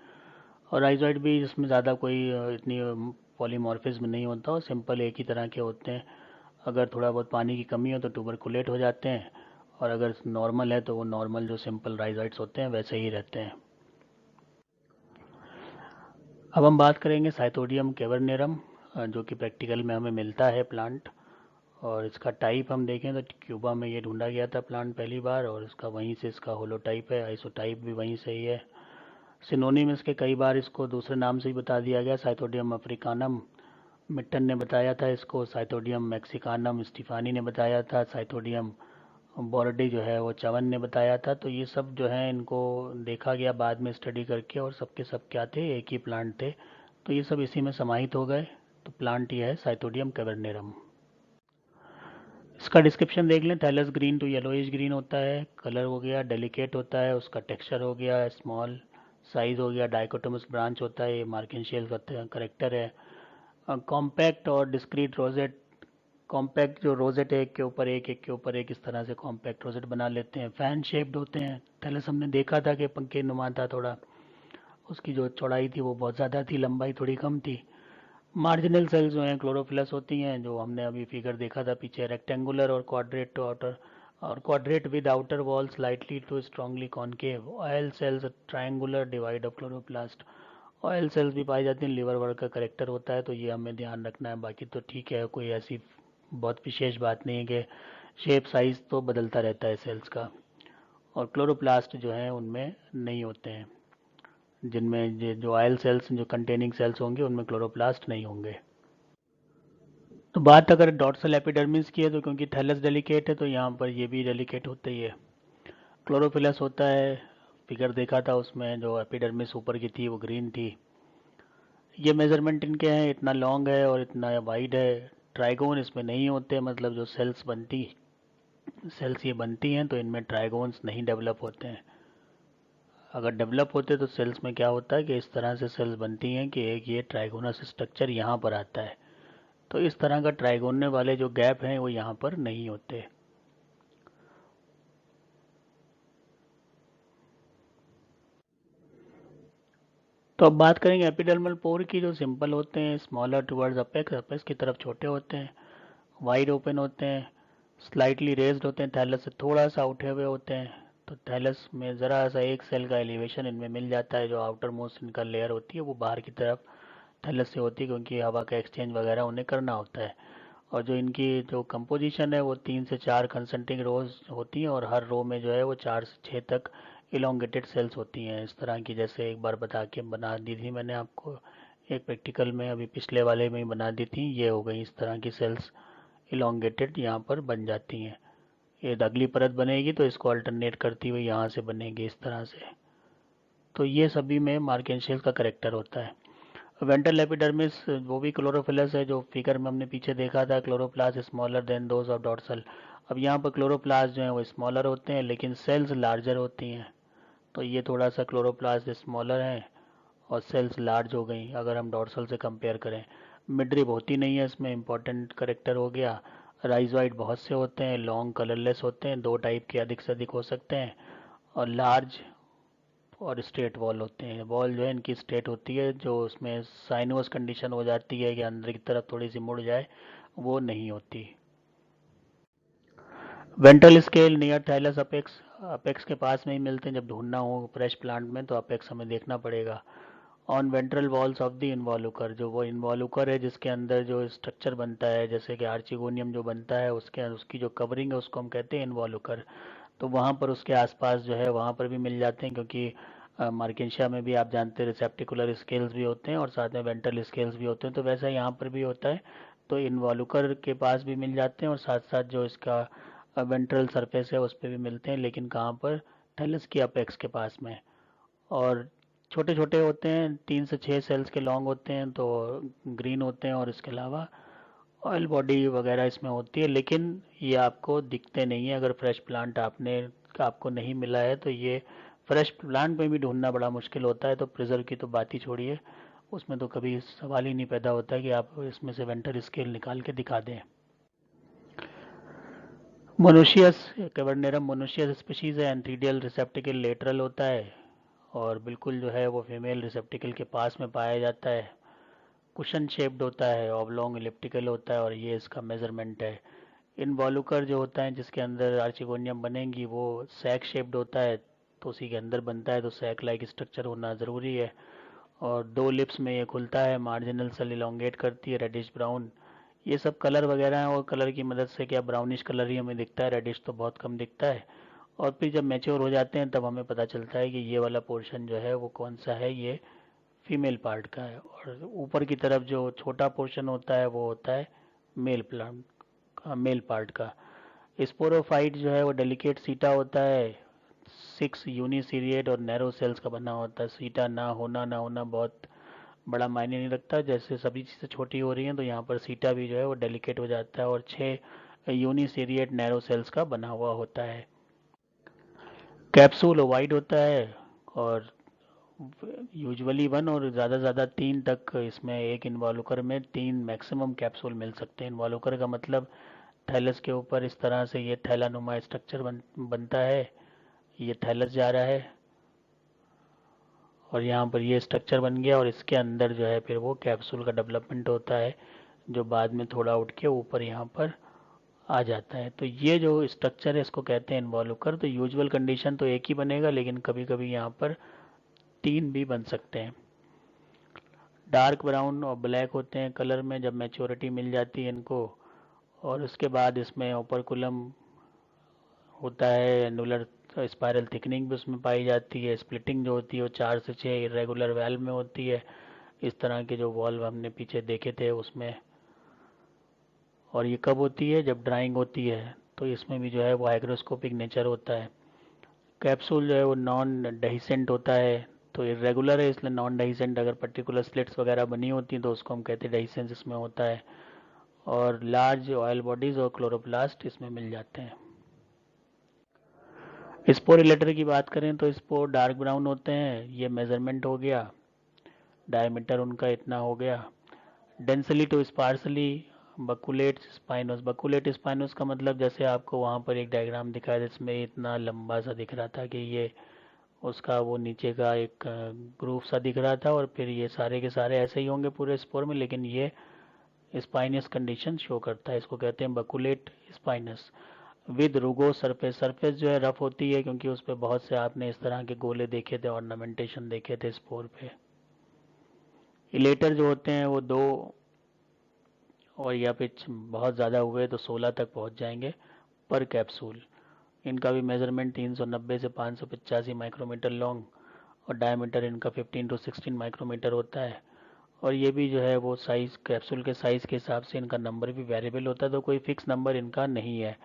और राइजोइट भी इसमें ज़्यादा कोई इतनी पॉलीमॉर्फिज्म नहीं होता और सिंपल एक ही तरह के होते हैं। अगर थोड़ा बहुत पानी की कमी हो तो ट्यूबरकुलेट हो जाते हैं, और अगर नॉर्मल है तो वो नॉर्मल जो सिंपल राइजोइट्स होते हैं वैसे ही रहते हैं। अब हम बात करेंगे साइटोडियम कैवर्नेरम, जो कि प्रैक्टिकल में हमें मिलता है प्लांट। और इसका टाइप हम देखें तो क्यूबा में ये ढूंढा गया था प्लांट पहली बार, और इसका वहीं से इसका होलोटाइप है, आइसोटाइप भी वहीं से ही है। सिनोनिम इसके कई बार इसको दूसरे नाम से ही बता दिया गया, साइटोडियम अफ्रीकानम मिट्टन ने बताया था इसको, साइटोडियम मैक्सिकानम स्टीफानी ने बताया था, साइटोडियम बोर्डी जो है वो चवन ने बताया था। तो ये सब जो है इनको देखा गया बाद में स्टडी करके, और सबके सब क्या थे, एक ही प्लांट थे। तो ये सब इसी में समाहित हो गए। तो प्लांट ये है साइटोडियम कैवर्नेरम। इसका डिस्क्रिप्शन देख लें। Thallus green to yellowish green होता है, कलर हो गया, डेलिकेट होता है, उसका टेक्सचर हो गया, स्मॉल साइज हो गया, डाइकोटोमस ब्रांच होता है, ये मार्केंशियल का करेक्टर है। कॉम्पैक्ट और डिस्क्रीट रोजेट। कॉम्पैक्ट जो रोजेट है, एक के ऊपर एक, एक के ऊपर एक, इस तरह से कॉम्पैक्ट रोजेट बना लेते हैं। फैन शेप्ड होते हैं। थैलस हमने देखा था कि पंखे नुमा था थोड़ा, उसकी जो चौड़ाई थी वो बहुत ज़्यादा थी, लंबाई थोड़ी कम थी। मार्जिनल सेल्स जो हैं क्लोरोफिलस होती हैं, जो हमने अभी फिगर देखा था पीछे, रेक्टेंगुलर और क्वाड्रेट टू आउटर, और quadrate with outer wall slightly to strongly concave. Oil cells triangular devoid of chloroplast. Oil cells भी पाई जाती हैं, लिवर वर्क का करेक्टर होता है, तो ये हमें ध्यान रखना है। बाकी तो ठीक है, कोई ऐसी बहुत विशेष बात नहीं है कि शेप साइज तो बदलता रहता है सेल्स का। और क्लोरोप्लास्ट जो है उनमें नहीं होते हैं, जिनमें जो ऑयल सेल्स जो कंटेनिंग सेल्स होंगे उनमें क्लोरोप्लास्ट नहीं होंगे। तो बात अगर डॉर्सल एपिडर्मिस की है तो क्योंकि थैलस डेलिकेट है तो यहाँ पर ये भी डेलिकेट होता ही है। क्लोरोफिलस होता है, फिगर देखा था उसमें जो एपिडर्मिस ऊपर की थी वो ग्रीन थी। ये मेजरमेंट इनके हैं, इतना लॉन्ग है और इतना वाइड है। ट्राइगोन इसमें नहीं होते, मतलब जो सेल्स ये बनती हैं तो इनमें ट्राइगोन्स नहीं डेवलप होते हैं। अगर डेवलप होते तो सेल्स में क्या होता है कि इस तरह से सेल्स बनती हैं कि एक ये ट्राइगोनस स्ट्रक्चर यहाँ पर आता है। तो इस तरह का ट्राइगोनल वाले जो गैप हैं वो यहाँ पर नहीं होते। तो अब बात करेंगे एपिडर्मल पोर की, जो सिंपल होते हैं, स्मॉलर टुवर्ड्स अपेक्स, अपेक्स की तरफ छोटे होते हैं, वाइड ओपन होते हैं, स्लाइटली रेज्ड होते हैं, थैलस से थोड़ा सा उठे हुए होते हैं। तो थैलस में ज़रा सा एक सेल का एलिवेशन इनमें मिल जाता है, जो आउटर मोस्ट इनका लेयर होती है वो बाहर की तरफ थैलस से होती है, क्योंकि हवा का एक्सचेंज वगैरह उन्हें करना होता है। और जो इनकी जो कंपोजिशन है वो 3 से 4 कंसंट्रिक रोज होती हैं, और हर रो में जो है वो 4 से 6 तक इलोंगेटेड सेल्स होती हैं इस तरह की। जैसे एक बार बता के बना दी थी मैंने आपको एक प्रैक्टिकल में, अभी पिछले वाले में ही बना दी थी। ये हो गई इस तरह की सेल्स इलोंगेटेड यहाँ पर बन जाती हैं। ये अगली परत बनेगी तो इसको अल्टरनेट करती हुई यहाँ से बनेगी इस तरह से। तो ये सभी में मार्केंशियल का करेक्टर होता है। वेंट्रल एपिडर्मिस वो भी क्लोरोफिलस है, जो फिगर में हमने पीछे देखा था, chloroplast smaller than those of dorsal. अब यहाँ पर क्लोरोप्लास्ट जो है वो स्मॉलर होते हैं लेकिन सेल्स लार्जर होती हैं। तो ये थोड़ा सा क्लोरोप्लास्ट स्मॉलर है और सेल्स लार्ज हो गई अगर हम डॉर्सल से कंपेयर करें। मिडरिब होती नहीं है इसमें, इंपॉर्टेंट करेक्टर हो गया। राइजोइड बहुत से होते हैं, लॉन्ग कलरलेस होते हैं, 2 टाइप के अधिक से अधिक हो सकते हैं, और लार्ज और स्ट्रेट वॉल होते हैं। वॉल जो है इनकी स्ट्रेट होती है, जो उसमें साइनोस कंडीशन हो जाती है कि अंदर की तरफ थोड़ी सी मुड़ जाए, वो नहीं होती। Ventral scale near thallus apex, apex के पास में ही मिलते हैं। जब ढूंढना हो फ्रेश प्लांट में तो अपेक्स हमें देखना पड़ेगा। On ventral walls of the involucre, जो वो इन्वॉल्यूकर है जिसके अंदर जो स्ट्रक्चर बनता है, जैसे कि आर्चिगोनियम जो बनता है उसके उसकी जो कवरिंग है उसको हम कहते हैं इन्वॉल्यूकर। तो वहाँ पर उसके आसपास जो है वहाँ पर भी मिल जाते हैं, क्योंकि मार्केंशिया में भी आप जानते हैं रिसेप्टिकुलर स्केल्स भी होते हैं और साथ में वेंट्रल स्केल्स भी होते हैं, तो वैसा यहाँ पर भी होता है। तो इन्वॉल्यूकर के पास भी मिल जाते हैं और साथ साथ जो इसका वेंट्रल सरफेस है उस पर भी मिलते हैं, लेकिन कहाँ पर, थैलस की अपेक्स के पास में। और छोटे छोटे होते हैं, 3 से 6 सेल्स के लॉन्ग होते हैं, तो ग्रीन होते हैं। और इसके अलावा ऑयल बॉडी वगैरह इसमें होती है, लेकिन ये आपको दिखते नहीं है। अगर फ्रेश प्लांट आपको नहीं मिला है तो ये फ्रेश प्लांट में भी ढूंढना बड़ा मुश्किल होता है, तो प्रिजर्व की तो बात ही छोड़िए, उसमें तो कभी सवाल ही नहीं पैदा होता कि आप इसमें से वेंटर स्केल निकाल के दिखा दें। मोनोशियस, कैवर्नेरम मोनोशियस स्पीशीज है, एंथीडियल रिसेप्टिकल लेटरल होता है और बिल्कुल जो है वो फीमेल रिसेप्टिकल के पास में पाया जाता है। कुशन शेप्ड होता है, ऑब्लोंग इलिप्टिकल होता है और ये इसका मेजरमेंट है। इनवॉल्यूकर जो होता है जिसके अंदर आर्चिगोनियम बनेंगी वो सैक शेप्ड होता है, तो उसी के अंदर बनता है, तो सैक लाइक स्ट्रक्चर होना ज़रूरी है। और 2 लिप्स में ये खुलता है, मार्जिनल सेल इलोंगेट करती है, रेडिश ब्राउन। ये सब कलर वगैरह हैं और कलर की मदद से क्या ब्राउनिश कलर ही हमें दिखता है, रेडिश तो बहुत कम दिखता है। और फिर जब मैच्योर हो जाते हैं तब हमें पता चलता है कि ये वाला पोर्शन जो है वो कौन सा है, ये फीमेल पार्ट का है। और ऊपर की तरफ जो छोटा पोर्शन होता है वो होता है मेल प्लांट का, मेल पार्ट का। स्पोरोफाइट जो है वो डेलिकेट सीटा होता है, 6 यूनिसीरिएट और नैरो सेल्स का बना होता है। सीटा ना होना बहुत बड़ा मायने नहीं रखता, जैसे सभी चीज़ें छोटी हो रही हैं तो यहाँ पर सीटा भी जो है वो डेलिकेट हो जाता है और 6 यूनिसीरिएट नैरो सेल्स का बना हुआ होता है। कैप्सूल ओवाइड होता है और यूजुअली 1 और ज़्यादा से ज़्यादा 3 तक इसमें एक इन्वॉल्यूकर में 3 मैक्सिमम कैप्सूल मिल सकते हैं। इन्वॉल्यूकर का मतलब थैलस के ऊपर इस तरह से ये थैलानुमा स्ट्रक्चर बनता है, ये थैलस जा रहा है और यहाँ पर ये स्ट्रक्चर बन गया और इसके अंदर जो है फिर वो कैप्सूल का डेवलपमेंट होता है, जो बाद में थोड़ा उठ के ऊपर यहाँ पर आ जाता है। तो ये जो स्ट्रक्चर है इसको कहते हैं इन्वॉल्यूकर। तो यूजुअल कंडीशन तो एक ही बनेगा, लेकिन कभी कभी यहाँ पर 3 भी बन सकते हैं। डार्क ब्राउन और ब्लैक होते हैं कलर में जब मैच्योरिटी मिल जाती है इनको। और उसके बाद इसमें ओपरकुलम होता है, एनुलर स्पाइरल थिकनिंग भी उसमें पाई जाती है। स्प्लिटिंग जो होती है वो 4 से 6 इरेगुलर वेल्व में होती है, इस तरह के जो वॉल्व हमने पीछे देखे थे उसमें। और ये कब होती है, जब ड्राइंग होती है, तो इसमें भी जो है वो हाइग्रोस्कोपिक नेचर होता है। कैप्सूल जो है वो नॉन डेहिसेंट होता है, तो इरेगुलर है इसलिए नॉन डेहिसेंट। अगर पर्टिकुलर स्लिट्स वगैरह बनी होती हैं तो उसको हम कहते हैं डेहिसेंस इसमें होता है। और लार्ज ऑयल बॉडीज और क्लोरोप्लास्ट इसमें मिल जाते हैं। स्पोरिलेटर की बात करें तो स्पोर डार्क ब्राउन होते हैं, ये मेजरमेंट हो गया, डायमीटर उनका इतना हो गया। Densely to sparsely baculate spinose. Baculate spinose का मतलब जैसे आपको वहाँ पर एक डायग्राम दिखाया जिसमें इतना लंबा सा दिख रहा था कि ये उसका वो नीचे का एक ग्रूव सा दिख रहा था, और फिर ये सारे के सारे ऐसे ही होंगे पूरे स्पोर में, लेकिन ये स्पाइनस कंडीशन शो करता है, इसको कहते हैं बकुलेट स्पाइनस। विद रुगो सरफेस, सरफेस जो है रफ होती है क्योंकि उस पर बहुत से आपने इस तरह के गोले देखे थे, ऑर्नामेंटेशन देखे थे स्पोर पे। इलेटर जो होते हैं वो 2 और या फिर बहुत ज़्यादा हुए तो 16 तक पहुंच जाएंगे पर कैप्सूल। इनका भी मेजरमेंट 390 से 585 माइक्रोमीटर लॉन्ग और डायमीटर इनका 15 to 16 माइक्रोमीटर होता है। और ये भी जो है वो साइज़, कैप्सूल के साइज़ के हिसाब से इनका नंबर भी वेरिएबल होता है, तो कोई फिक्स नंबर इनका नहीं है।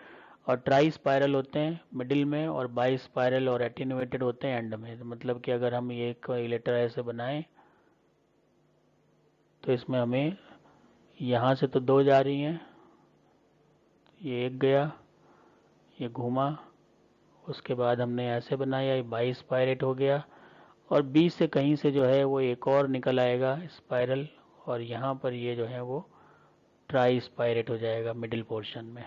और ट्राई स्पायरल होते हैं मिडिल में और बाई स्पायरल और एटीन्यूएटेड होते हैं एंड में। मतलब कि अगर हम ये एक इलेक्ट्रा ऐसे बनाएं तो इसमें हमें यहाँ से तो 2 जा रही हैं, ये एक गया, ये घूमा, उसके बाद हमने ऐसे बनाया, ये बाई स्पायरेट हो गया, और बीच से कहीं से जो है वो एक और निकल आएगा स्पाइरल, और यहाँ पर ये जो है वो ट्राई स्पायरेट हो जाएगा मिडिल पोर्शन में।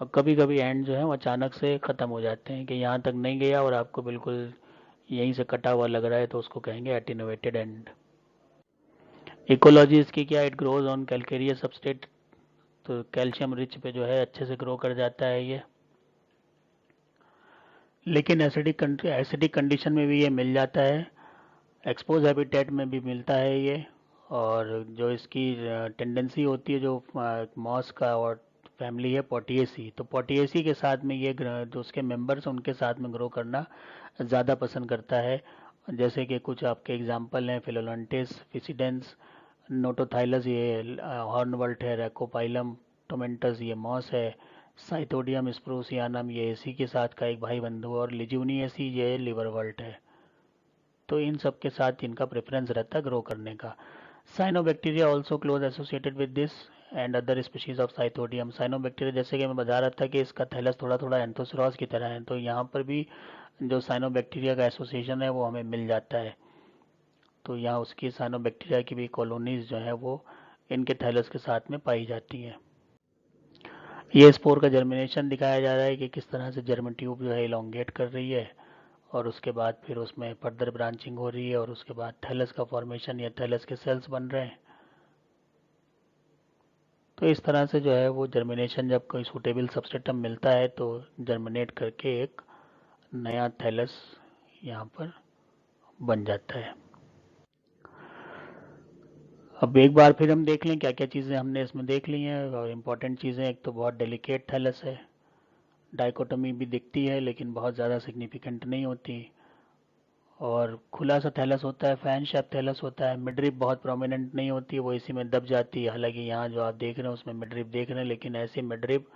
और कभी कभी एंड जो है वो अचानक से ख़त्म हो जाते हैं कि यहाँ तक नहीं गया और आपको बिल्कुल यहीं से कटा हुआ लग रहा है, तो उसको कहेंगे एटीन्यूएटेड एंड। इकोलॉजी इसकी क्या, it grows on calcareous substrate, तो कैल्शियम रिच पे जो है अच्छे से ग्रो कर जाता है ये। लेकिन एसिडिक कंडीशन में भी ये मिल जाता है, एक्सपोज हैबिटेट में भी मिलता है ये। और जो इसकी टेंडेंसी होती है, जो मॉस का और फैमिली है पोटिएसी, तो पोटिएसी के साथ में ये जो उसके मेंबर्स हैं उनके साथ में ग्रो करना ज़्यादा पसंद करता है। जैसे कि कुछ आपके एग्जांपल हैं, फिलोलंटिस, फिसिडेंस, नोटोथाइलस ये हॉर्नवल्ट है, रैकोपाइलम टोमेंटस ये मॉस है, साइथोडियम स्प्रूसियानम ये एसी के साथ का एक भाई बंधु, और लिज्यूनिएसी ये लिवरवल्ट है। तो इन सब के साथ इनका प्रेफरेंस रहता है ग्रो करने का। Cyanobacteria also close associated with this and other species of Cyathodium. Cyanobacteria, जैसे कि मैं बता रहा था कि इसका थैलस थोड़ा थोड़ा एंथोसरॉस की तरह है, तो यहाँ पर भी जो साइनोबैक्टीरिया का एसोसिएशन है वो हमें मिल जाता है। तो यहाँ उसकी साइनोबैक्टीरिया की भी कॉलोनीज जो है वो इनके थैलस के साथ में पाई जाती हैं। ये स्पोर का जर्मिनेशन दिखाया जा रहा है कि किस तरह से जर्म ट्यूब जो है इलोंगेट कर रही है, और उसके बाद फिर उसमें फर्दर ब्रांचिंग हो रही है, और उसके बाद थैलस का फॉर्मेशन या थैलस के सेल्स बन रहे हैं। तो इस तरह से जो है वो जर्मिनेशन, जब कोई सूटेबल सबस्ट्रेटम मिलता है तो जर्मिनेट करके एक नया थैलस यहाँ पर बन जाता है। अब एक बार फिर हम देख लें क्या क्या चीज़ें हमने इसमें देख ली हैं, और इम्पॉर्टेंट चीज़ें, एक तो बहुत डेलिकेट थैलस है, डाइकोटोमी भी दिखती है लेकिन बहुत ज़्यादा सिग्निफिकेंट नहीं होती, और खुला सा थैलस होता है, फैन शेप थैलस होता है। मिडरिप बहुत प्रोमिनेंट नहीं होती है, वो इसी में दब जाती है। हालांकि यहाँ जो आप देख रहे हैं उसमें मिडरिप देख रहे हैं, लेकिन ऐसे मिडरिप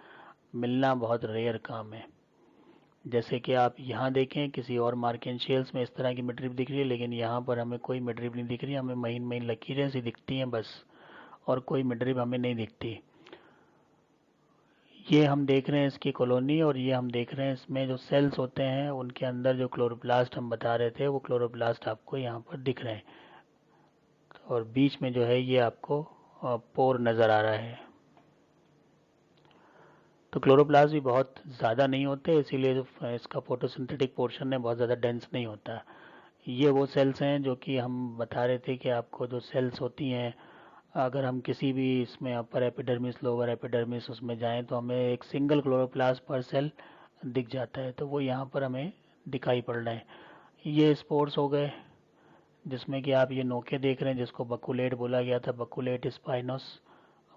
मिलना बहुत रेयर काम है। जैसे कि आप यहाँ देखें किसी और मार्केंशियल्स में इस तरह की मिडरिप दिख रही है, लेकिन यहाँ पर हमें कोई मिडरिप नहीं दिख रही, हमें महीन महीन लकीरें सी दिखती हैं बस, और कोई मिडरिप हमें नहीं दिखती। ये हम देख रहे हैं इसकी कॉलोनी, और ये हम देख रहे हैं इसमें जो सेल्स होते हैं उनके अंदर जो क्लोरोप्लास्ट हम बता रहे थे, वो क्लोरोप्लास्ट आपको यहाँ पर दिख रहे हैं, और बीच में जो है ये आपको पोर नज़र आ रहा है। तो क्लोरोप्लास्ट भी बहुत ज़्यादा नहीं होते, इसीलिए जो इसका फोटोसिंथेटिक पोर्शन है बहुत ज़्यादा डेंस नहीं होता। ये वो सेल्स हैं जो कि हम बता रहे थे कि आपको जो सेल्स होती हैं, अगर हम किसी भी इसमें अपर एपिडर्मिस लोअर एपिडर्मिस उसमें जाएं तो हमें एक सिंगल क्लोरोप्लास्ट पर सेल दिख जाता है, तो वो यहाँ पर हमें दिखाई पड़ रहे हैं। ये स्पोर्स हो गए, जिसमें कि आप ये नोके देख रहे हैं जिसको बकुलेट बोला गया था, बकुलेट स्पाइनस,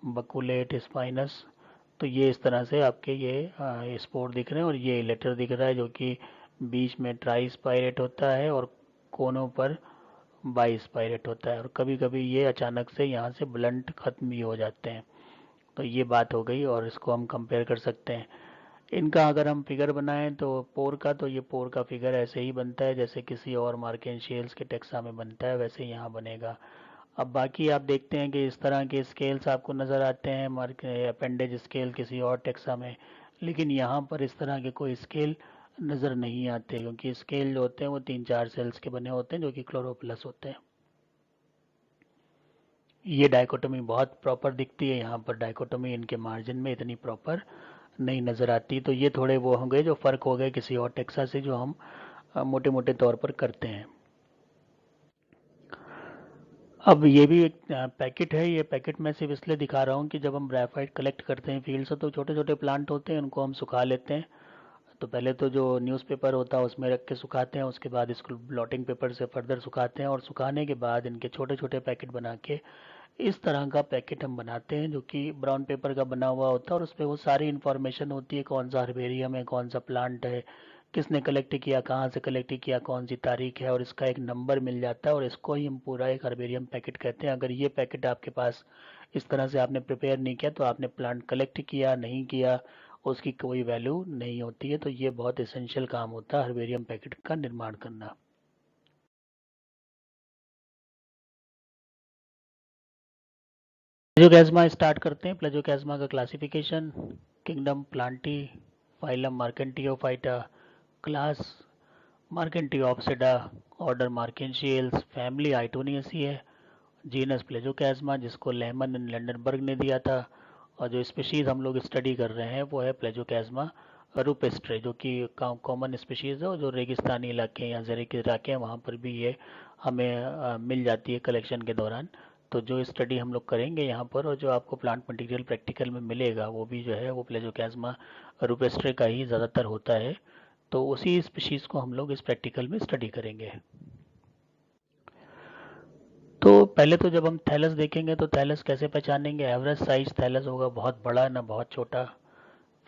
बकुलेट स्पाइनस। तो ये इस तरह से आपके ये स्पोर दिख रहे हैं, और ये लेटर दिख रहा है जो कि बीच में ट्राई स्पाइरेट होता है और कोनों पर बाई स्पाइरेट होता है, और कभी कभी ये अचानक से यहाँ से ब्लंट खत्म भी हो जाते हैं। तो ये बात हो गई, और इसको हम कंपेयर कर सकते हैं। इनका अगर हम फिगर बनाएं तो पोर का, तो ये पोर का फिगर ऐसे ही बनता है जैसे किसी और मार्केंशियल्स के टेक्सा में बनता है, वैसे यहाँ बनेगा। अब बाकी आप देखते हैं कि इस तरह के स्केल्स आपको नज़र आते हैं मार्क अपेंडेज स्केल किसी और टेक्सा में, लेकिन यहाँ पर इस तरह के कोई स्केल नज़र नहीं आते, क्योंकि स्केल जो होते हैं वो 3-4 सेल्स के बने होते हैं जो कि क्लोरोप्लस होते हैं। ये डाइकोटोमी बहुत प्रॉपर दिखती है, यहाँ पर डाइकोटोमी इनके मार्जिन में इतनी प्रॉपर नहीं नज़र आती। तो ये थोड़े वो होंगे जो फ़र्क हो गए किसी और टेक्सा से, जो हम मोटे मोटे तौर पर करते हैं। अब ये भी एक पैकेट है, ये पैकेट मैं सिर्फ इसलिए दिखा रहा हूँ कि जब हम ग्रेफाइट कलेक्ट करते हैं फील्ड से तो छोटे छोटे प्लांट होते हैं, उनको हम सुखा लेते हैं। तो पहले तो जो न्यूज़पेपर होता है उसमें रख के सुखाते हैं, उसके बाद इसको ब्लॉटिंग पेपर से फर्दर सुखाते हैं, और सुखाने के बाद इनके छोटे छोटे पैकेट बना के इस तरह का पैकेट हम बनाते हैं जो कि ब्राउन पेपर का बना हुआ होता है, और उस पर वो सारी इन्फॉर्मेशन होती है, कौन सा हर्बेरियम है, कौन सा प्लांट है, किसने कलेक्ट किया, कहाँ से कलेक्ट किया, कौन सी तारीख है, और इसका एक नंबर मिल जाता है, और इसको ही हम पूरा एक हर्बेरियम पैकेट कहते हैं। अगर ये पैकेट आपके पास इस तरह से आपने प्रिपेयर नहीं किया तो आपने प्लांट कलेक्ट किया नहीं किया, उसकी कोई वैल्यू नहीं होती है। तो ये बहुत इसेंशियल काम होता है हर्बेरियम पैकेट का निर्माण करना। प्लेजोकैस्मा स्टार्ट करते हैं। प्लेजोकैस्मा का classification: kingdom Plantae, phylum Marchantiophyta, class Marchantiopsida, order Marchantiales, family Aytoniaceae है, जीनस प्लेजोकैस्मा जिसको लेमन एंड लैंडनबर्ग ने दिया था, और जो स्पीशीज़ हम लोग स्टडी कर रहे हैं वो है प्लेजोकैस्मा रूपेस्ट्रे, जो कि कॉमन स्पीशीज़ है, और जो रेगिस्तानी इलाके हैं या ज़रीके इलाके हैं वहाँ पर भी ये हमें मिल जाती है कलेक्शन के दौरान। तो जो स्टडी हम लोग करेंगे यहाँ पर, और जो आपको प्लांट मटेरियल प्रैक्टिकल में मिलेगा वो भी जो है वो प्लेजोकैस्मा रूपेस्ट्रे का ही ज़्यादातर होता है। तो उसी स्पीशीज़ को हम लोग इस प्रैक्टिकल में स्टडी करेंगे। तो पहले तो जब हम थैलस देखेंगे तो थैलस कैसे पहचानेंगे? एवरेज साइज थैलस होगा, बहुत बड़ा ना बहुत छोटा,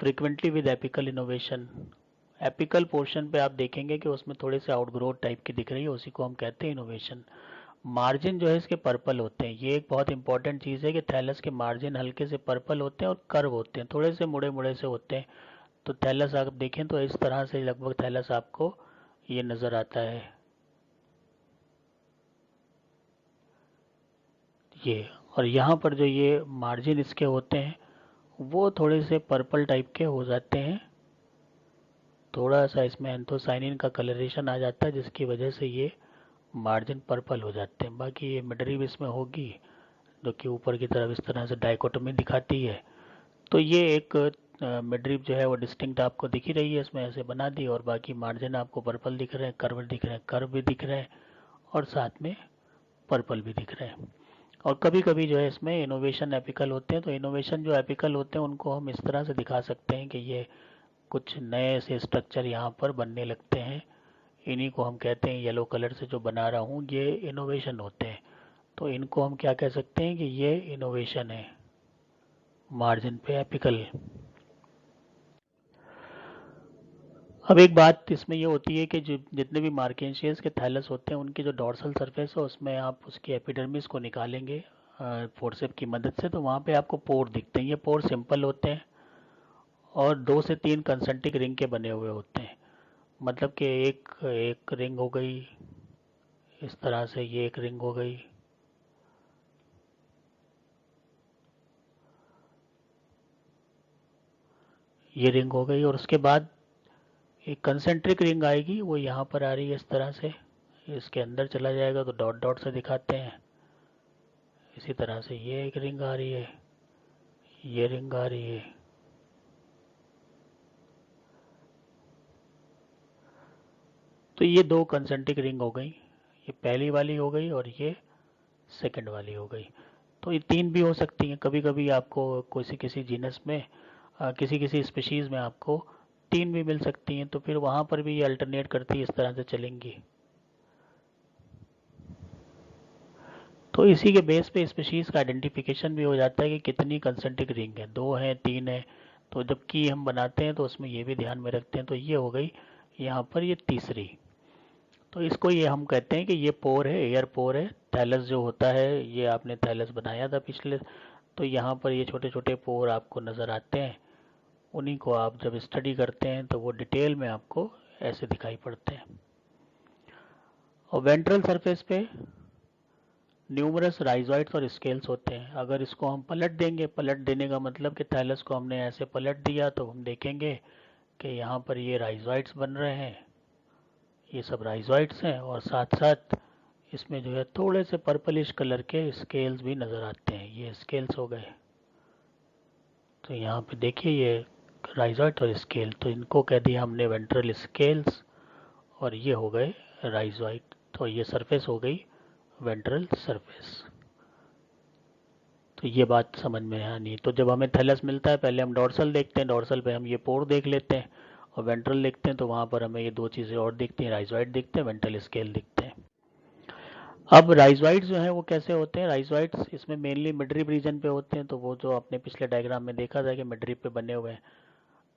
frequently with apical innovation. Apical portion पे आप देखेंगे कि उसमें थोड़े से आउटग्रोथ टाइप की दिख रही है, उसी को हम कहते हैं इनोवेशन। मार्जिन जो है इसके पर्पल होते हैं, ये एक बहुत इंपॉर्टेंट चीज़ है कि थैलस के मार्जिन हल्के से पर्पल होते हैं और कर्व होते हैं, थोड़े से मुड़े मुड़े से होते हैं। तो थैलस आप देखें तो इस तरह से लगभग थैलस आपको ये नज़र आता है, ये। और यहाँ पर जो ये मार्जिन इसके होते हैं वो थोड़े से पर्पल टाइप के हो जाते हैं, थोड़ा सा इसमें एंथोसाइनिन का कलरेशन आ जाता है जिसकी वजह से ये मार्जिन पर्पल हो जाते हैं। बाकी ये मिडरिव इसमें होगी जो कि ऊपर की तरफ इस तरह से डाइकोटोमी दिखाती है। तो ये एक मिडरिव जो है वो डिस्टिंक्ट आपको दिख ही रही है, इसमें ऐसे बना दी, और बाकी मार्जिन आपको पर्पल दिख रहे हैं, कर्व दिख रहे हैं, कर्व भी दिख रहे हैं और साथ में पर्पल भी दिख रहे हैं। और कभी कभी जो है इसमें इनोवेशन एपिकल होते हैं, तो इनोवेशन जो एपिकल होते हैं उनको हम इस तरह से दिखा सकते हैं कि ये कुछ नए से स्ट्रक्चर यहाँ पर बनने लगते हैं, इन्हीं को हम कहते हैं, येलो कलर से जो बना रहा हूँ ये इनोवेशन होते हैं। तो इनको हम क्या कह सकते हैं कि ये इनोवेशन है, मार्जिन पे एपिकल। अब एक बात इसमें ये होती है कि जो जितने भी मार्केशियस के थैलस होते हैं उनकी जो डॉर्सल सरफेस है उसमें आप उसकी एपिडर्मिस को निकालेंगे फोर्सेप की मदद से, तो वहाँ पे आपको पोर दिखते हैं। ये पोर सिंपल होते हैं और 2 से 3 कंसेंट्रिक रिंग के बने हुए होते हैं। मतलब कि एक एक रिंग हो गई इस तरह से, ये एक रिंग हो गई, ये रिंग हो गई, और उसके बाद एक कंसेंट्रिक रिंग आएगी, वो यहाँ पर आ रही है इस तरह से, इसके अंदर चला जाएगा तो डॉट डॉट से दिखाते हैं। इसी तरह से ये एक रिंग आ रही है, ये रिंग आ रही है। तो ये 2 कंसेंट्रिक रिंग हो गई, ये पहली वाली हो गई और ये सेकंड वाली हो गई। तो ये 3 भी हो सकती हैं, कभी कभी आपको किसी किसी जीनस में किसी किसी स्पीशीज़ में आपको 3 भी मिल सकती हैं, तो फिर वहाँ पर भी ये अल्टरनेट करती है, इस तरह से चलेंगी। तो इसी के बेस पे स्पीशीज़ का आइडेंटिफिकेशन भी हो जाता है कि कितनी कंसेंट्रिक रिंग है, 2 है 3 है। तो जब की हम बनाते हैं तो उसमें ये भी ध्यान में रखते हैं। तो ये हो गई यहाँ पर ये तीसरी। तो इसको ये हम कहते हैं कि ये पोर है, एयर पोर है। थैलस जो होता है, ये आपने थैलस बनाया था पिछले, तो यहाँ पर ये छोटे छोटे पोर आपको नज़र आते हैं, उन्हीं को आप जब स्टडी करते हैं तो वो डिटेल में आपको ऐसे दिखाई पड़ते हैं। और वेंट्रल सरफेस पे न्यूमरस राइजॉइड्स और स्केल्स होते हैं। अगर इसको हम पलट देंगे, पलट देने का मतलब कि थैलस को हमने ऐसे पलट दिया, तो हम देखेंगे कि यहाँ पर ये राइजॉइड्स बन रहे हैं, ये सब राइजॉइड्स हैं, और साथ साथ इसमें जो है थोड़े से पर्पलिश कलर के स्केल्स भी नज़र आते हैं, ये स्केल्स हो गए। तो यहाँ पे देखिए ये राइजॉइड और स्केल, तो इनको कह दिया हमने वेंट्रल स्केल्स, और ये हो गए राइजॉइड। तो ये सरफेस हो गई वेंट्रल सरफेस। तो ये बात समझ में आनी। तो जब हमें थैलस मिलता है पहले हम डॉर्सल देखते हैं, डॉर्सल पे हम ये पोर देख लेते हैं, और वेंट्रल देखते हैं तो वहाँ पर हमें ये 2 चीज़ें और दिखती हैं, राइजॉइड दिखते हैं, वेंट्रल स्केल दिखते हैं। अब राइजॉइड्स जो हैं वो कैसे होते हैं? राइजॉइड्स इसमें मेनली मिडरिप रीजन पे होते हैं, तो वो जो आपने पिछले डायग्राम में देखा था कि मिडरिप पे बने हुए हैं।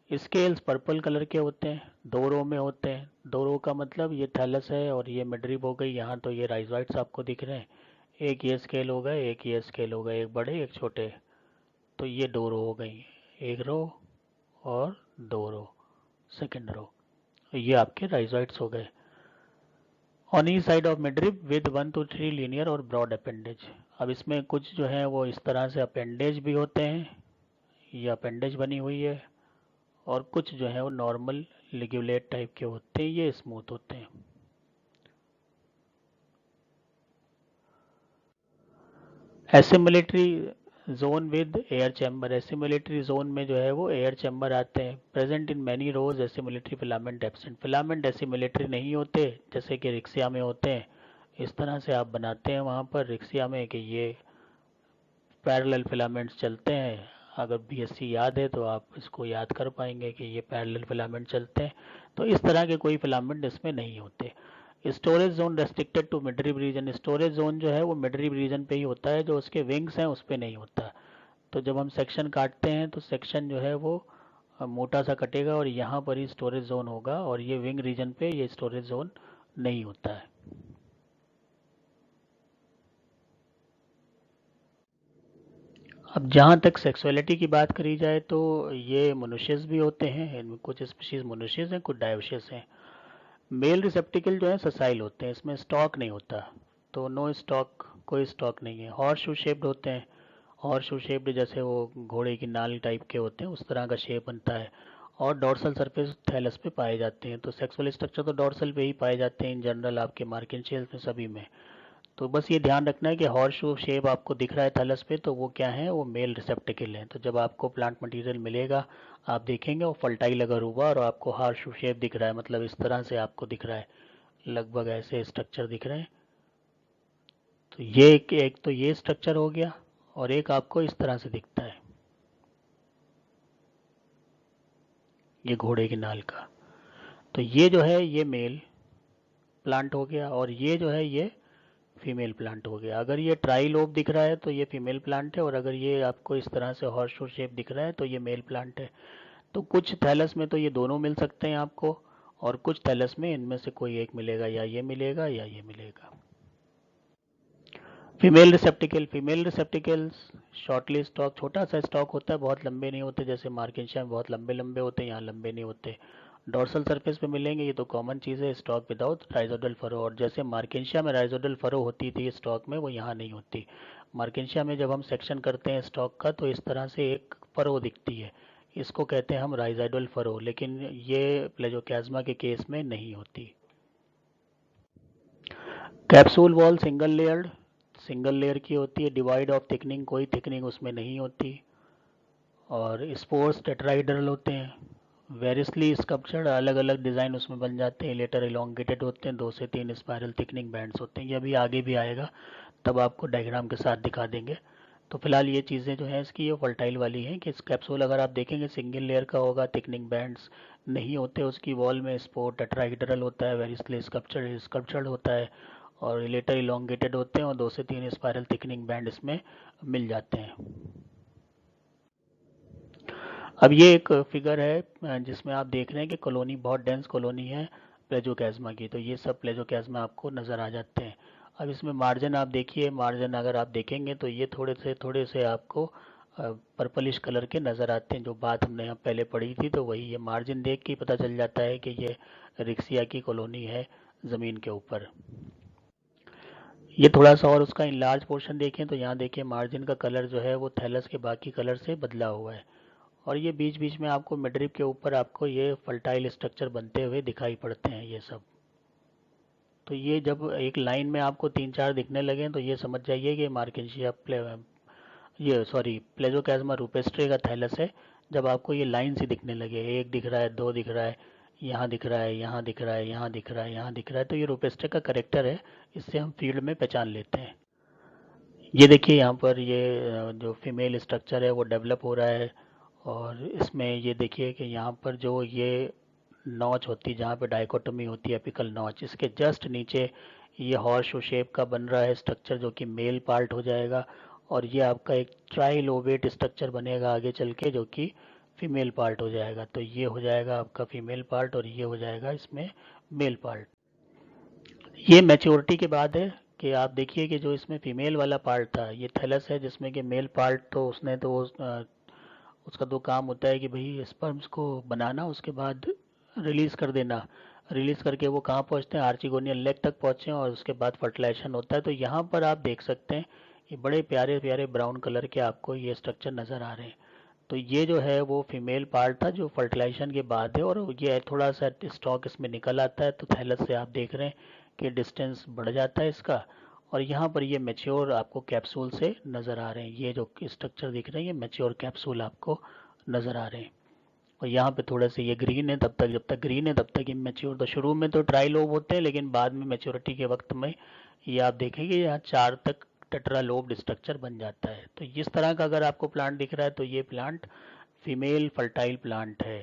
स्केल्स पर्पल कलर के होते हैं, 2 रो में होते हैं। 2 रो का मतलब ये थैलस है और ये मिडरिप हो गई यहाँ, तो ये राइजॉइड्स आपको दिख रहे हैं। एक ये स्केल हो गए, एक ये स्केल हो गए, एक बड़े एक छोटे। तो ये 2 रो हो गई, एक रो और 2 रो, सेकंड रो। ये आपके राइजॉइड्स हो गए on E side of midrib with 1 to 3 linear और ब्रॉड अपेंडेज। अब इसमें कुछ जो है वो इस तरह से अपेंडेज भी होते हैं, ये अपेंडेज बनी हुई है, और कुछ जो है वो नॉर्मल लिग्यूलेट टाइप के होते हैं, ये स्मूथ होते हैं। Assimilatory zone with air chamber, assimilatory zone में जो है वो एयर चैम्बर आते हैं। Present in many rows, assimilatory filament absent. Filament assimilatory नहीं होते जैसे कि रिक्सिया में होते हैं, इस तरह से आप बनाते हैं वहाँ पर रिक्सिया में कि ये पैरेलल फिलामेंट्स चलते हैं। अगर बीएससी याद है तो आप इसको याद कर पाएंगे कि ये पैरेलल फिलामेंट चलते हैं। तो इस तरह के कोई फिलामेंट इसमें नहीं होते। Storage zone restricted to mid rib region, storage zone जो है वो मिड रिब रीजन पे ही होता है, जो उसके विंग्स हैं उस पे नहीं होता। तो जब हम सेक्शन काटते हैं तो सेक्शन जो है वो मोटा सा कटेगा और यहाँ पर ही स्टोरेज जोन होगा, और ये विंग रीजन पे ये स्टोरेज जोन नहीं होता है। अब जहाँ तक सेक्सुअलिटी की बात करी जाए तो ये मनुष्यस भी होते हैं, इनमें कुछ स्पीशीज मनुष्यस हैं, कुछ डायोशियस हैं। मेल रिसेप्टिकल जो है ससाइल होते हैं, इसमें स्टॉक नहीं होता, तो नो स्टॉक, कोई स्टॉक नहीं है। हॉर्स शू शेप्ड होते हैं, हॉर्स शू शेप्ड जैसे वो घोड़े की नाल टाइप के होते हैं उस तरह का शेप बनता है, और डॉर्सल सरफेस थैलस पे पाए जाते हैं। तो सेक्सुअल स्ट्रक्चर तो डॉर्सल पे ही पाए जाते हैं इन जनरल, आपके मार्केंशियल्स में सभी में। तो बस ये ध्यान रखना है कि हॉर्स शू शेप आपको दिख रहा है थैलस पे, तो वो क्या है, वो मेल रिसेप्टिकल है। तो जब आपको प्लांट मटेरियल मिलेगा आप देखेंगे वो फल्टाइल अगर हुआ और आपको हॉर्स शू शेप दिख रहा है, मतलब इस तरह से आपको दिख रहा है, लगभग ऐसे स्ट्रक्चर दिख रहे हैं। तो ये एक तो ये स्ट्रक्चर हो गया, और एक आपको इस तरह से दिखता है, ये घोड़े की नाल का। तो ये जो है ये मेल प्लांट हो गया, और ये जो है ये फीमेल प्लांट हो गया। अगर ये ट्राई लोब दिख रहा है तो ये फीमेल प्लांट है, और अगर ये आपको इस तरह से हॉर्स शू शेप दिख रहा है तो ये मेल प्लांट है। तो कुछ थैलस में तो ये दोनों मिल सकते हैं आपको, और कुछ थैलस में इनमें से कोई एक मिलेगा, या ये मिलेगा या ये मिलेगा। फीमेल रिसेप्टिकल्स शॉर्टली स्टॉक, छोटा सा स्टॉक होता है, बहुत लंबे नहीं होते, जैसे मार्केंशिया में बहुत लंबे लंबे होते हैं, यहाँ लंबे नहीं होते। डॉर्सल सरफेस पे मिलेंगे, ये तो कॉमन चीज़ है, स्टॉक विदाउट राइजोडल फरो। और जैसे मार्केंशिया में राइजोडल फरो होती थी स्टॉक में, वो यहाँ नहीं होती। मार्केंशिया में जब हम सेक्शन करते हैं स्टॉक का तो इस तरह से एक फरो दिखती है, इसको कहते हैं हम राइजोडल फरो, लेकिन ये प्लेजोकैज्मा के केस में नहीं होती। कैप्सूल वॉल सिंगल लेयर की होती है, डिवाइड ऑफ थिकनिंग, कोई थिकनिंग उसमें नहीं होती। और स्पोर्स टेट्राइडरल होते हैं, वेरियसली स्कल्पचर्ड, अलग अलग डिज़ाइन उसमें बन जाते हैं। लेटर इलोंगेटेड होते हैं, 2 से 3 स्पायरल थिकनिंग बैंड्स होते हैं। ये अभी आगे भी आएगा, तब आपको डायग्राम के साथ दिखा देंगे। तो फिलहाल ये चीज़ें जो हैं इसकी ये वोल्टाइल वाली हैं कि इस कैप्सूल अगर आप देखेंगे सिंगल लेयर का होगा, थिकनिंग बैंड्स नहीं होते उसकी वॉल में, स्पोर टेट्राइडरल होता है, वेरियसली स्कल्पचर्ड होता है, और लेटर इलोंगेटेड होते हैं, और 2 से 3 स्पायरल थिकनिंग बैंड इसमें मिल जाते हैं। अब ये एक फिगर है जिसमें आप देख रहे हैं कि कॉलोनी बहुत डेंस कॉलोनी है प्लेजोकैज्मा की, तो ये सब प्लेजोकैज्मा आपको नज़र आ जाते हैं। अब इसमें मार्जिन आप देखिए, मार्जिन अगर आप देखेंगे तो ये थोड़े से आपको पर्पलिश कलर के नज़र आते हैं। जो बात हमने यहाँ पहले पढ़ी थी तो वही, ये मार्जिन देख के पता चल जाता है कि ये रिक्सिया की कॉलोनी है ज़मीन के ऊपर। ये थोड़ा सा और उसका इनलार्ज पोर्शन देखें तो यहाँ देखिए मार्जिन का कलर जो है वो थैलस के बाकी कलर से बदला हुआ है, और ये बीच बीच में आपको मिडरिप के ऊपर आपको ये फर्टाइल स्ट्रक्चर बनते हुए दिखाई पड़ते हैं ये सब। तो ये जब एक लाइन में आपको 3-4 दिखने लगे तो ये समझ जाइए कि मार्केंशिया प्लेजोकैज्मा रूपेस्ट्रे का थैलस है। जब आपको ये लाइन से दिखने लगे, एक दिख रहा है, दो दिख रहा है, यहाँ दिख रहा है, यहाँ दिख रहा है, यहाँ दिख रहा है, यहाँ दिख रहा है, तो ये रूपेस्ट्रे का करेक्टर है, इससे हम फील्ड में पहचान लेते हैं। ये देखिए यहाँ पर ये जो फीमेल स्ट्रक्चर है वो डेवलप हो रहा है, और इसमें ये देखिए कि यहाँ पर जो ये नॉच होती है, जहाँ पे डाइकोटोमी होती है, एपिकल नॉच, इसके जस्ट नीचे ये हॉर्स शू शेप का बन रहा है स्ट्रक्चर, जो कि मेल पार्ट हो जाएगा, और ये आपका एक ट्राइलोबेट स्ट्रक्चर बनेगा आगे चल के, जो कि फीमेल पार्ट हो जाएगा। तो ये हो जाएगा आपका फीमेल पार्ट, और ये हो जाएगा इसमें मेल पार्ट। ये मैच्योरिटी के बाद है कि आप देखिए कि जो इसमें फीमेल वाला पार्ट था, ये थैलस है, जिसमें कि मेल पार्ट तो उसने तो उसका तो काम होता है कि भाई स्पर्म्स को बनाना, उसके बाद रिलीज़ कर देना। रिलीज़ करके वो कहाँ पहुँचते हैं, आर्चिगोनियल लेग तक पहुँचे, और उसके बाद फर्टिलाइजेशन होता है। तो यहाँ पर आप देख सकते हैं ये बड़े प्यारे प्यारे ब्राउन कलर के आपको ये स्ट्रक्चर नज़र आ रहे हैं। तो ये जो है वो फीमेल पार्ट था जो फर्टिलाइजेशन के बाद है, और ये थोड़ा सा स्टॉक इसमें निकल आता है, तो थैलस से आप देख रहे हैं कि डिस्टेंस बढ़ जाता है इसका, और यहाँ पर ये मैच्योर आपको कैप्सूल से नज़र आ रहे हैं। ये जो स्ट्रक्चर दिख रहे हैं ये मैच्योर कैप्सूल आपको नज़र आ रहे हैं। और यहाँ पे थोड़ा सा ये ग्रीन है, तब तक जब तक ग्रीन है तब तक ये मैच्योर, तो शुरू में तो ट्राई लोब होते हैं, लेकिन बाद में मैच्योरिटी के वक्त में ये आप देखेंगे यहाँ 4 तक टेट्रा लोब्ड स्ट्रक्चर बन जाता है। तो इस तरह का अगर आपको प्लांट दिख रहा है तो ये प्लांट फीमेल फर्टाइल प्लांट है।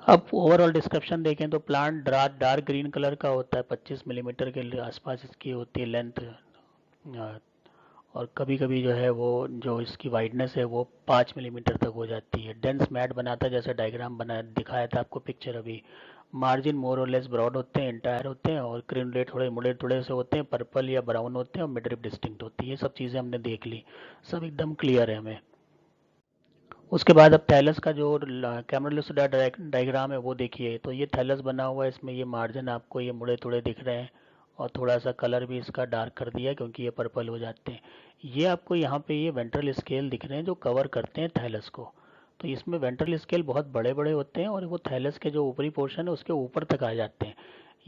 अब ओवरऑल डिस्क्रिप्शन देखें तो प्लांट डार्क ग्रीन कलर का होता है, 25 मिलीमीटर के आसपास इसकी होती है लेंथ, और कभी कभी जो है वो जो इसकी वाइडनेस है वो 5 मिलीमीटर तक हो जाती है। डेंस मैट बनाता है, जैसा डायग्राम बना दिखाया था आपको पिक्चर अभी। मार्जिन मोर और लेस ब्रॉड होते हैं, इंटायर होते हैं, और क्रिनुलेट थोड़े मुड़े थोड़े से होते हैं, पर्पल या ब्राउन होते हैं, और मिडरिप डिस्टिंक्ट होती है। ये सब चीज़ें हमने देख ली, सब एकदम क्लियर है हमें। उसके बाद अब थैलस का जो कैमरलिस डायग्राम है वो देखिए। तो ये थैलस बना हुआ है, इसमें ये मार्जिन आपको ये मुड़े तुड़े दिख रहे हैं, और थोड़ा सा कलर भी इसका डार्क कर दिया है क्योंकि ये पर्पल हो जाते हैं। ये आपको यहाँ पे ये वेंट्रल स्केल दिख रहे हैं जो कवर करते हैं थैलस को। तो इसमें वेंट्रल स्केल बहुत बड़े बड़े होते हैं, और वो थैलस के जो ऊपरी पोर्शन है उसके ऊपर तक आ जाते हैं।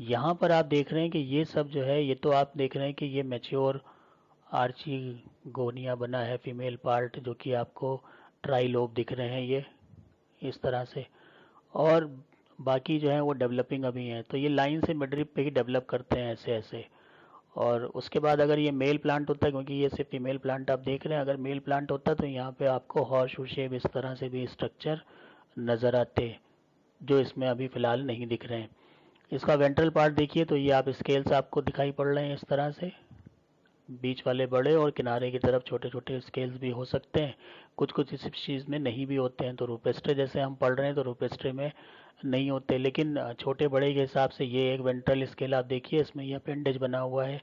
यहाँ पर आप देख रहे हैं कि ये सब जो है, ये तो आप देख रहे हैं कि ये मैच्योर आर्चिगोनिया बना है फीमेल पार्ट, जो कि आपको ट्राई लोब दिख रहे हैं ये इस तरह से, और बाकी जो है वो डेवलपिंग अभी हैं। तो ये लाइन से मिडरिप पे ही डेवलप करते हैं ऐसे ऐसे। और उसके बाद अगर ये मेल प्लांट होता है, क्योंकि ये सिर्फ फीमेल प्लांट आप देख रहे हैं, अगर मेल प्लांट होता तो यहाँ पे आपको हॉर्स शू शेप इस तरह से भी स्ट्रक्चर नज़र आते, जो इसमें अभी फ़िलहाल नहीं दिख रहे हैं। इसका वेंट्रल पार्ट देखिए, तो ये आप स्केल्स आपको दिखाई पड़ रहे हैं इस तरह से, बीच वाले बड़े और किनारे की तरफ छोटे छोटे स्केल्स भी हो सकते हैं। कुछ कुछ स्पीशीज़ में नहीं भी होते हैं, तो रूपेस्ट्रे जैसे हम पढ़ रहे हैं तो रूपेस्ट्रे में नहीं होते, लेकिन छोटे बड़े के हिसाब से ये एक वेंट्रल स्केल आप देखिए, इसमें ये अपेंडेज बना हुआ है,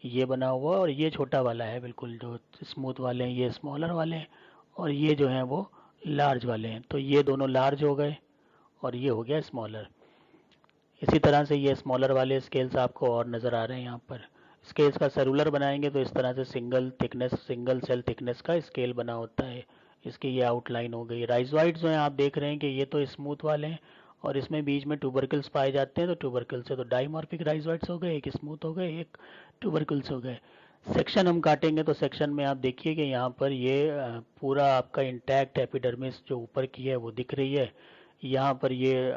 ये बना हुआ, और ये छोटा वाला है बिल्कुल, जो स्मूथ वाले हैं ये स्मॉलर वाले हैं, और ये जो हैं वो लार्ज वाले हैं। तो ये दोनों लार्ज हो गए और ये हो गया स्मॉलर। इसी तरह से ये स्मॉलर वाले स्केल्स आपको और नज़र आ रहे हैं यहाँ पर। स्केल्स का सेलुलर बनाएंगे तो इस तरह से सिंगल सेल थिकनेस का स्केल बना होता है। इसकी ये आउटलाइन हो गई। राइजोइड जो है आप देख रहे हैं कि ये तो स्मूथ वाले हैं, और इसमें बीच में ट्यूबरकल्स पाए जाते हैं, तो ट्यूबरकल से तो डाइमॉर्फिक राइजोइड्स हो गए, एक स्मूथ हो गए, एक ट्यूबरकल्स हो गए। सेक्शन हम काटेंगे तो सेक्शन में आप देखिए कि यहाँ पर ये पूरा आपका इंटैक्ट एपिडर्मिस जो ऊपर की है वो दिख रही है। यहाँ पर ये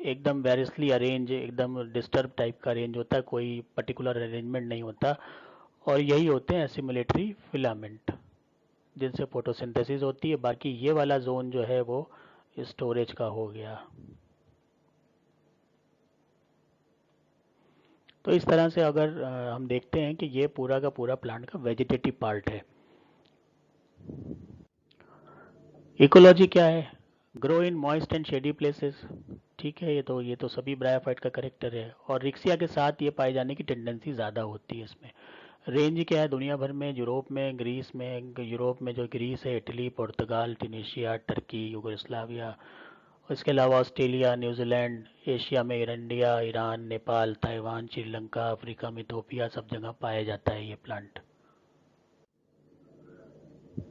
एकदम वेरियसली अरेंज, एकदम डिस्टर्ब टाइप का अरेंज होता है, कोई पर्टिकुलर अरेंजमेंट नहीं होता, और यही होते हैं एसिमुलेटरी फिलामेंट जिनसे फोटोसिंथेसिस होती है। बाकी ये वाला जोन जो है वो स्टोरेज का हो गया। तो इस तरह से अगर हम देखते हैं कि ये पूरा का पूरा प्लांट का वेजिटेटिव पार्ट है। इकोलॉजी क्या है? Grow in moist and shady places. ठीक है, ये तो सभी ब्रायोफाइट का करेक्टर है, और रिक्सिया के साथ ये पाए जाने की टेंडेंसी ज़्यादा होती है इसमें। रेंज क्या है दुनिया भर में? यूरोप में, ग्रीस में, यूरोप में जो ग्रीस है, इटली, पुर्तगाल, ट्यूनीशिया, टर्की, यूगोस्लाविया, इसके अलावा ऑस्ट्रेलिया, न्यूजीलैंड, एशिया में India, Iran, Nepal, Taiwan, Sri Lanka, Africa में इथोपिया, सब जगह पाया जाता है ये प्लांट।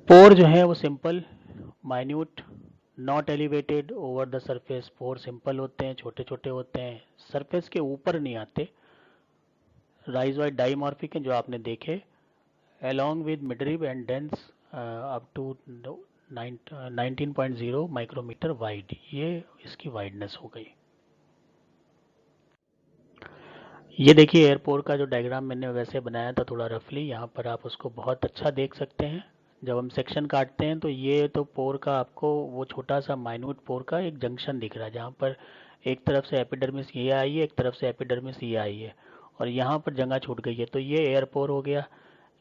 पोर जो है वो simple, minute, not elevated over the surface. Pore simple होते हैं, छोटे छोटे होते हैं, सरफेस के ऊपर नहीं आते। राइजोइड डाइमॉर्फिक हैं जो आपने देखे, along with midrib and dense up to 19.0 micrometre wide. ये इसकी वाइडनेस हो गई। ये देखिए एयरपोर्ट का जो डायग्राम मैंने वैसे बनाया था थोड़ा रफली, यहाँ पर आप उसको बहुत अच्छा देख सकते हैं। जब हम सेक्शन काटते हैं तो ये तो पोर का आपको वो छोटा सा माइन्यूट पोर का एक जंक्शन दिख रहा है, जहाँ पर एक तरफ से एपिडर्मिस ये आई है, एक तरफ से एपिडर्मिस ये आई है, और यहाँ पर जगह छूट गई है, तो ये एयरपोर हो गया।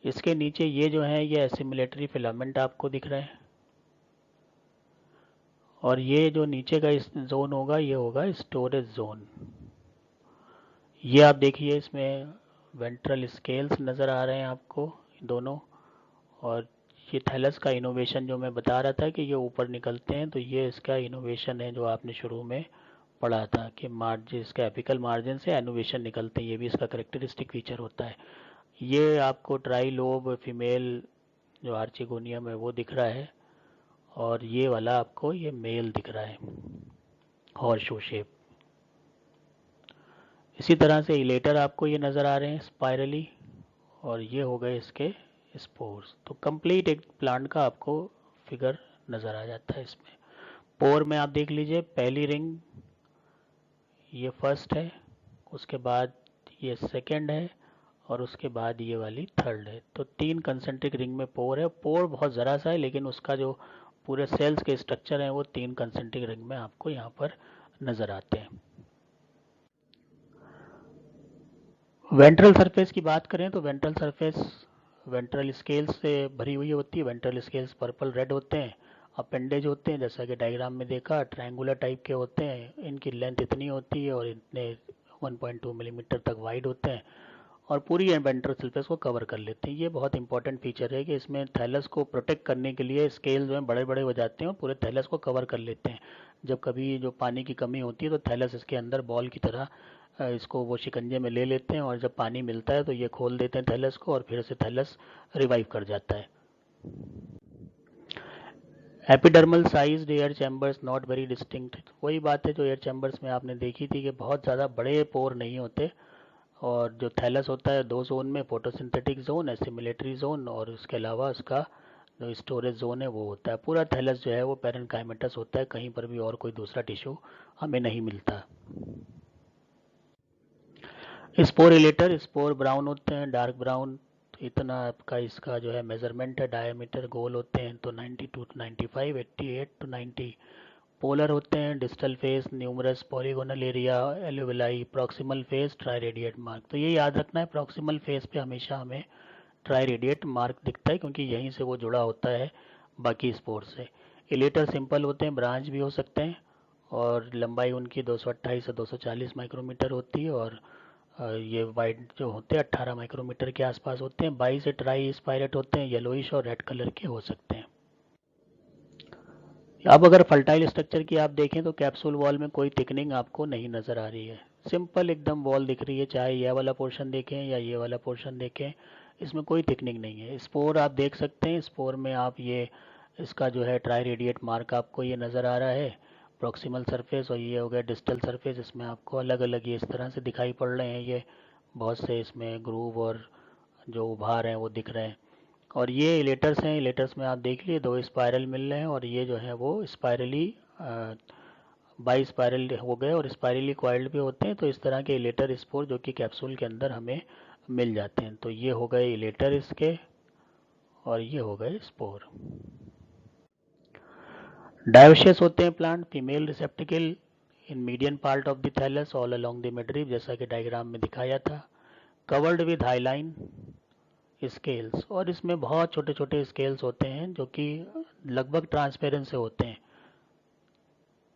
इसके नीचे ये जो है ये एसिमुलेटरी फिलामेंट आपको दिख रहे हैं, और ये जो नीचे का इस जोन होगा ये होगा स्टोरेज जोन। ये आप देखिए इसमें वेंट्रल स्केल्स नज़र आ रहे हैं आपको दोनों, और ये थैलस का इनोवेशन जो मैं बता रहा था कि ये ऊपर निकलते हैं, तो ये इसका इनोवेशन है जो आपने शुरू में पढ़ा था कि मार्जिन, इसका एपिकल मार्जिन से इनोवेशन निकलते हैं, ये भी इसका करेक्टरिस्टिक फीचर होता है। ये आपको ट्राई लोब फीमेल जो आर्चिगोनियम है वो दिख रहा है, और ये वाला आपको ये मेल दिख रहा है, हॉर्स शू शेप। इसी तरह से इलेटर आपको ये नज़र आ रहे हैं स्पाइरली, और ये हो गए इसके स्पोर्स। तो कंप्लीट एक प्लांट का आपको फिगर नज़र आ जाता है इसमें। पोर में आप देख लीजिए, पहली रिंग ये फर्स्ट है, उसके बाद ये सेकंड है, और उसके बाद ये वाली थर्ड है। तो 3 कंसेंट्रिक रिंग में पोर है। पोर बहुत ज़रा सा है, लेकिन उसका जो पूरे सेल्स के स्ट्रक्चर हैं वो 3 कंसेंट्रिक रिंग में आपको यहाँ पर नज़र आते हैं। वेंट्रल सरफेस की बात करें तो वेंट्रल सरफेस वेंट्रल स्केल्स से भरी हुई होती है। वेंट्रल स्केल्स पर्पल रेड होते हैं। अपेंडेज होते हैं, जैसा कि डायग्राम में देखा, ट्रायंगुलर टाइप के होते हैं। इनकी लेंथ इतनी होती है और इतने 1.2 मिलीमीटर तक वाइड होते हैं और पूरी वेंट्रल सरफेस को कवर कर लेते हैं। ये बहुत इंपॉर्टेंट फीचर है कि इसमें थैलस को प्रोटेक्ट करने के लिए स्केल जो है बड़े बड़े हो जाते हैं और पूरे थैलस को कवर कर लेते हैं। जब कभी जो पानी की कमी होती है तो थैलस इसके अंदर बॉल की तरह इसको वो शिकंजे में ले लेते हैं और जब पानी मिलता है तो ये खोल देते हैं थैलस को और फिर से थैलस रिवाइव कर जाता है। Epidermal sized air chambers not very distinct, वही बात है जो एयर चैम्बर्स में आपने देखी थी कि बहुत ज़्यादा बड़े पोर नहीं होते। और जो थैलस होता है दो जोन में, फोटोसिंथेटिक जोन, एसिमिलेटरी जोन, और उसके अलावा उसका जो स्टोरेज जोन है वो होता है। पूरा थैलस जो है वो पेरेन्काइमेटस होता है, कहीं पर भी और कोई दूसरा टिश्यू हमें नहीं मिलता। स्पोरिलेटर स्पोर ब्राउन होते हैं, डार्क ब्राउन। इतना आपका इसका जो है मेजरमेंट है, डायमीटर गोल होते हैं तो 92 टू 95, 88 टू 90। पोलर होते हैं, distal face numerous polygonal area alveoli, proximal face triradiate mark. तो ये याद रखना है, प्रॉक्सिमल फेस पे हमेशा हमें ट्राई रेडिएट मार्क दिखता है क्योंकि यहीं से वो जुड़ा होता है बाकी स्पोर से। इलेटर सिंपल होते हैं, ब्रांच भी हो सकते हैं और लंबाई उनकी 228 से 240 माइक्रोमीटर होती है और ये वाइड जो होते हैं 18 माइक्रोमीटर के आसपास होते हैं। 22 से ट्राई स्पायरेट होते हैं, येलोइश और रेड कलर के हो सकते हैं। अब अगर फर्टाइल स्ट्रक्चर की आप देखें तो कैप्सूल वॉल में कोई थिकनिंग आपको नहीं नज़र आ रही है, सिंपल एकदम वॉल दिख रही है। चाहे ये वाला पोर्शन देखें या ये वाला पोर्शन देखें, इसमें कोई थिकनिंग नहीं है। स्पोर आप देख सकते हैं, स्पोर में आप ये इसका जो है ट्राई रेडिएट मार्क आपको ये नज़र आ रहा है, प्रॉक्सिमल सरफेस, और ये हो गया डिस्टल सरफेस। इसमें आपको अलग अलग ये इस तरह से दिखाई पड़ रहे हैं, ये बहुत से इसमें ग्रूव और जो उभार हैं वो दिख रहे हैं। और ये इलेटर्स हैं, इलेटर्स में आप देख लिए दो स्पायरल मिल रहे हैं और ये जो है वो स्पायरली बाई स्पायरल हो गए और स्पायरली कॉइल्ड भी होते हैं। तो इस तरह के इलेटर स्पोर जो कि कैप्सूल के अंदर हमें मिल जाते हैं। तो ये हो गए इलेटर इसके और ये हो गए स्पोर। डायोशियस होते हैं plant, female receptacle in median part of the thallus all along the midrib, जैसा कि डायग्राम में दिखाया था। कवर्ड विद हाईलाइन स्केल्स, और इसमें बहुत छोटे छोटे स्केल्स होते हैं जो कि लगभग ट्रांसपेरेंट से होते हैं।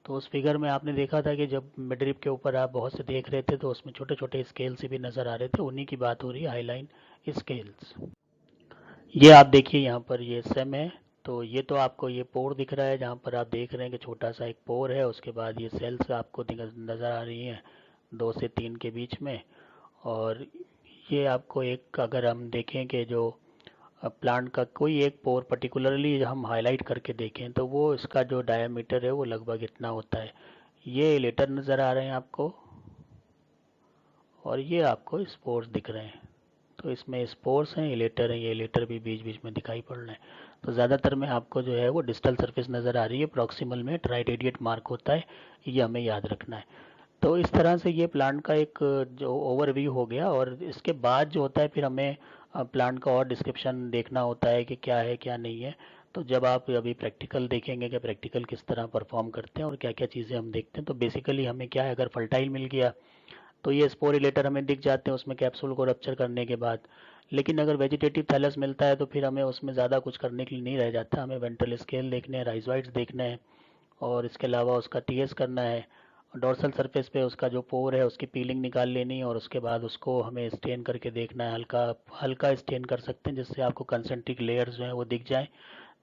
तो उस फिगर में आपने देखा था कि जब मिडरिप के ऊपर आप बहुत से देख रहे थे तो उसमें छोटे छोटे स्केल्स भी नज़र आ रहे थे, उन्हीं की बात हो रही है, हाईलाइन स्केल्स। ये आप देखिए यहाँ पर ये सेम है। तो ये तो आपको ये पोर दिख रहा है जहाँ पर आप देख रहे हैं कि छोटा सा एक पोर है, उसके बाद ये सेल्स आपको नज़र आ रही हैं 2 से 3 के बीच में। और ये आपको एक, अगर हम देखें कि जो प्लांट का कोई एक पोर पर्टिकुलरली हम हाईलाइट करके देखें तो वो इसका जो डायमीटर है वो लगभग इतना होता है। ये लेटर नज़र आ रहे हैं आपको और ये आपको स्पोर्स दिख रहे हैं। तो इसमें स्पोर्स हैं, इलेटर हैं, ये इलेटर भी बीच बीच में दिखाई पड़ रहे हैं। तो ज़्यादातर में आपको जो है वो डिस्टल सरफेस नज़र आ रही है, प्रॉक्सिमल में ट्राई रेडिएट मार्क होता है, ये हमें याद रखना है। तो इस तरह से ये प्लांट का एक जो ओवरव्यू हो गया, और इसके बाद जो होता है फिर हमें प्लांट का और डिस्क्रिप्शन देखना होता है कि क्या है क्या नहीं है। तो जब आप अभी प्रैक्टिकल देखेंगे कि प्रैक्टिकल किस तरह परफॉर्म करते हैं और क्या क्या चीज़ें हम देखते हैं, तो बेसिकली हमें क्या है, अगर फर्टाइल मिल गया तो ये स्पोरिलेटर हमें दिख जाते हैं उसमें कैप्सूल को रप्चर करने के बाद। लेकिन अगर वेजिटेटिव थैलस मिलता है तो फिर हमें उसमें ज़्यादा कुछ करने के लिए नहीं रह जाता, हमें वेंट्रल स्केल देखने हैं, राइजोइड्स देखने हैं और इसके अलावा उसका टीएस करना है। डोर्सल सरफेस पे उसका जो पोर है उसकी पीलिंग निकाल लेनी है और उसके बाद उसको हमें स्टेन करके देखना है, हल्का हल्का स्टेन कर सकते हैं जिससे आपको कंसेंट्रिक लेयर्स जो हैं वो दिख जाएं।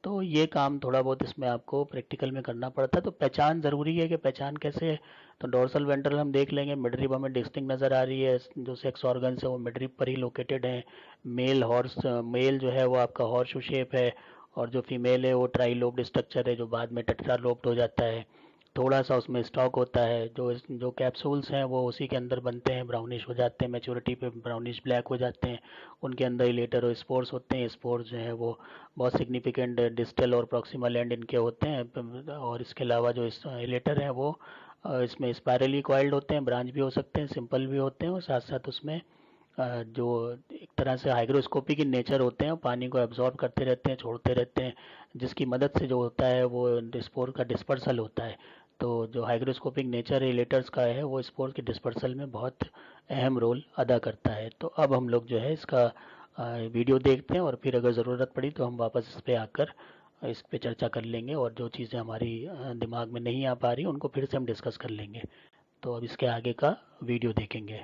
तो ये काम थोड़ा बहुत इसमें आपको प्रैक्टिकल में करना पड़ता है। तो पहचान ज़रूरी है कि पहचान कैसे है, तो डोर्सल वेंट्रल हम देख लेंगे, मिडरिप हमें डिस्टिंक्ट नज़र आ रही है, जो सेक्स ऑर्गन्स है वो मिडरिप पर ही लोकेटेड हैं। मेल जो है वो आपका हॉर्स शू शेप है और जो फीमेल है वो ट्राई लोब्ड स्ट्रक्चर है जो बाद में टेट्रा लोब्ड हो जाता है। थोड़ा सा उसमें स्टॉक होता है, जो जो कैप्सूल्स हैं वो उसी के अंदर बनते हैं, ब्राउनिश हो जाते हैं, मैच्योरिटी पे ब्राउनिश ब्लैक हो जाते हैं। उनके अंदर इलेटर और स्पोर्स होते हैं, स्पोर्स जो है वो बहुत सिग्निफिकेंट डिस्टल और प्रॉक्सिमल एंड इनके होते हैं। और इसके अलावा जो इलेटर हैं वो इसमें स्पायरली कॉइल्ड होते हैं, ब्रांच भी हो सकते हैं, सिंपल भी होते हैं, और साथ साथ उसमें जो एक तरह से हाइग्रोस्कोपी की नेचर होते हैं, पानी को एब्जॉर्ब करते रहते हैं, छोड़ते रहते हैं, जिसकी मदद से जो होता है वो स्पोर का डिस्पर्सल होता है। तो जो हाइग्रोस्कोपिक नेचर रिलेटर्स का है वो स्पोर्स के डिस्पर्सल में बहुत अहम रोल अदा करता है। तो अब हम लोग जो है इसका वीडियो देखते हैं और फिर अगर ज़रूरत पड़ी तो हम वापस इस पे आकर इस पे चर्चा कर लेंगे और जो चीज़ें हमारी दिमाग में नहीं आ पा रही उनको फिर से हम डिस्कस कर लेंगे। तो अब इसके आगे का वीडियो देखेंगे।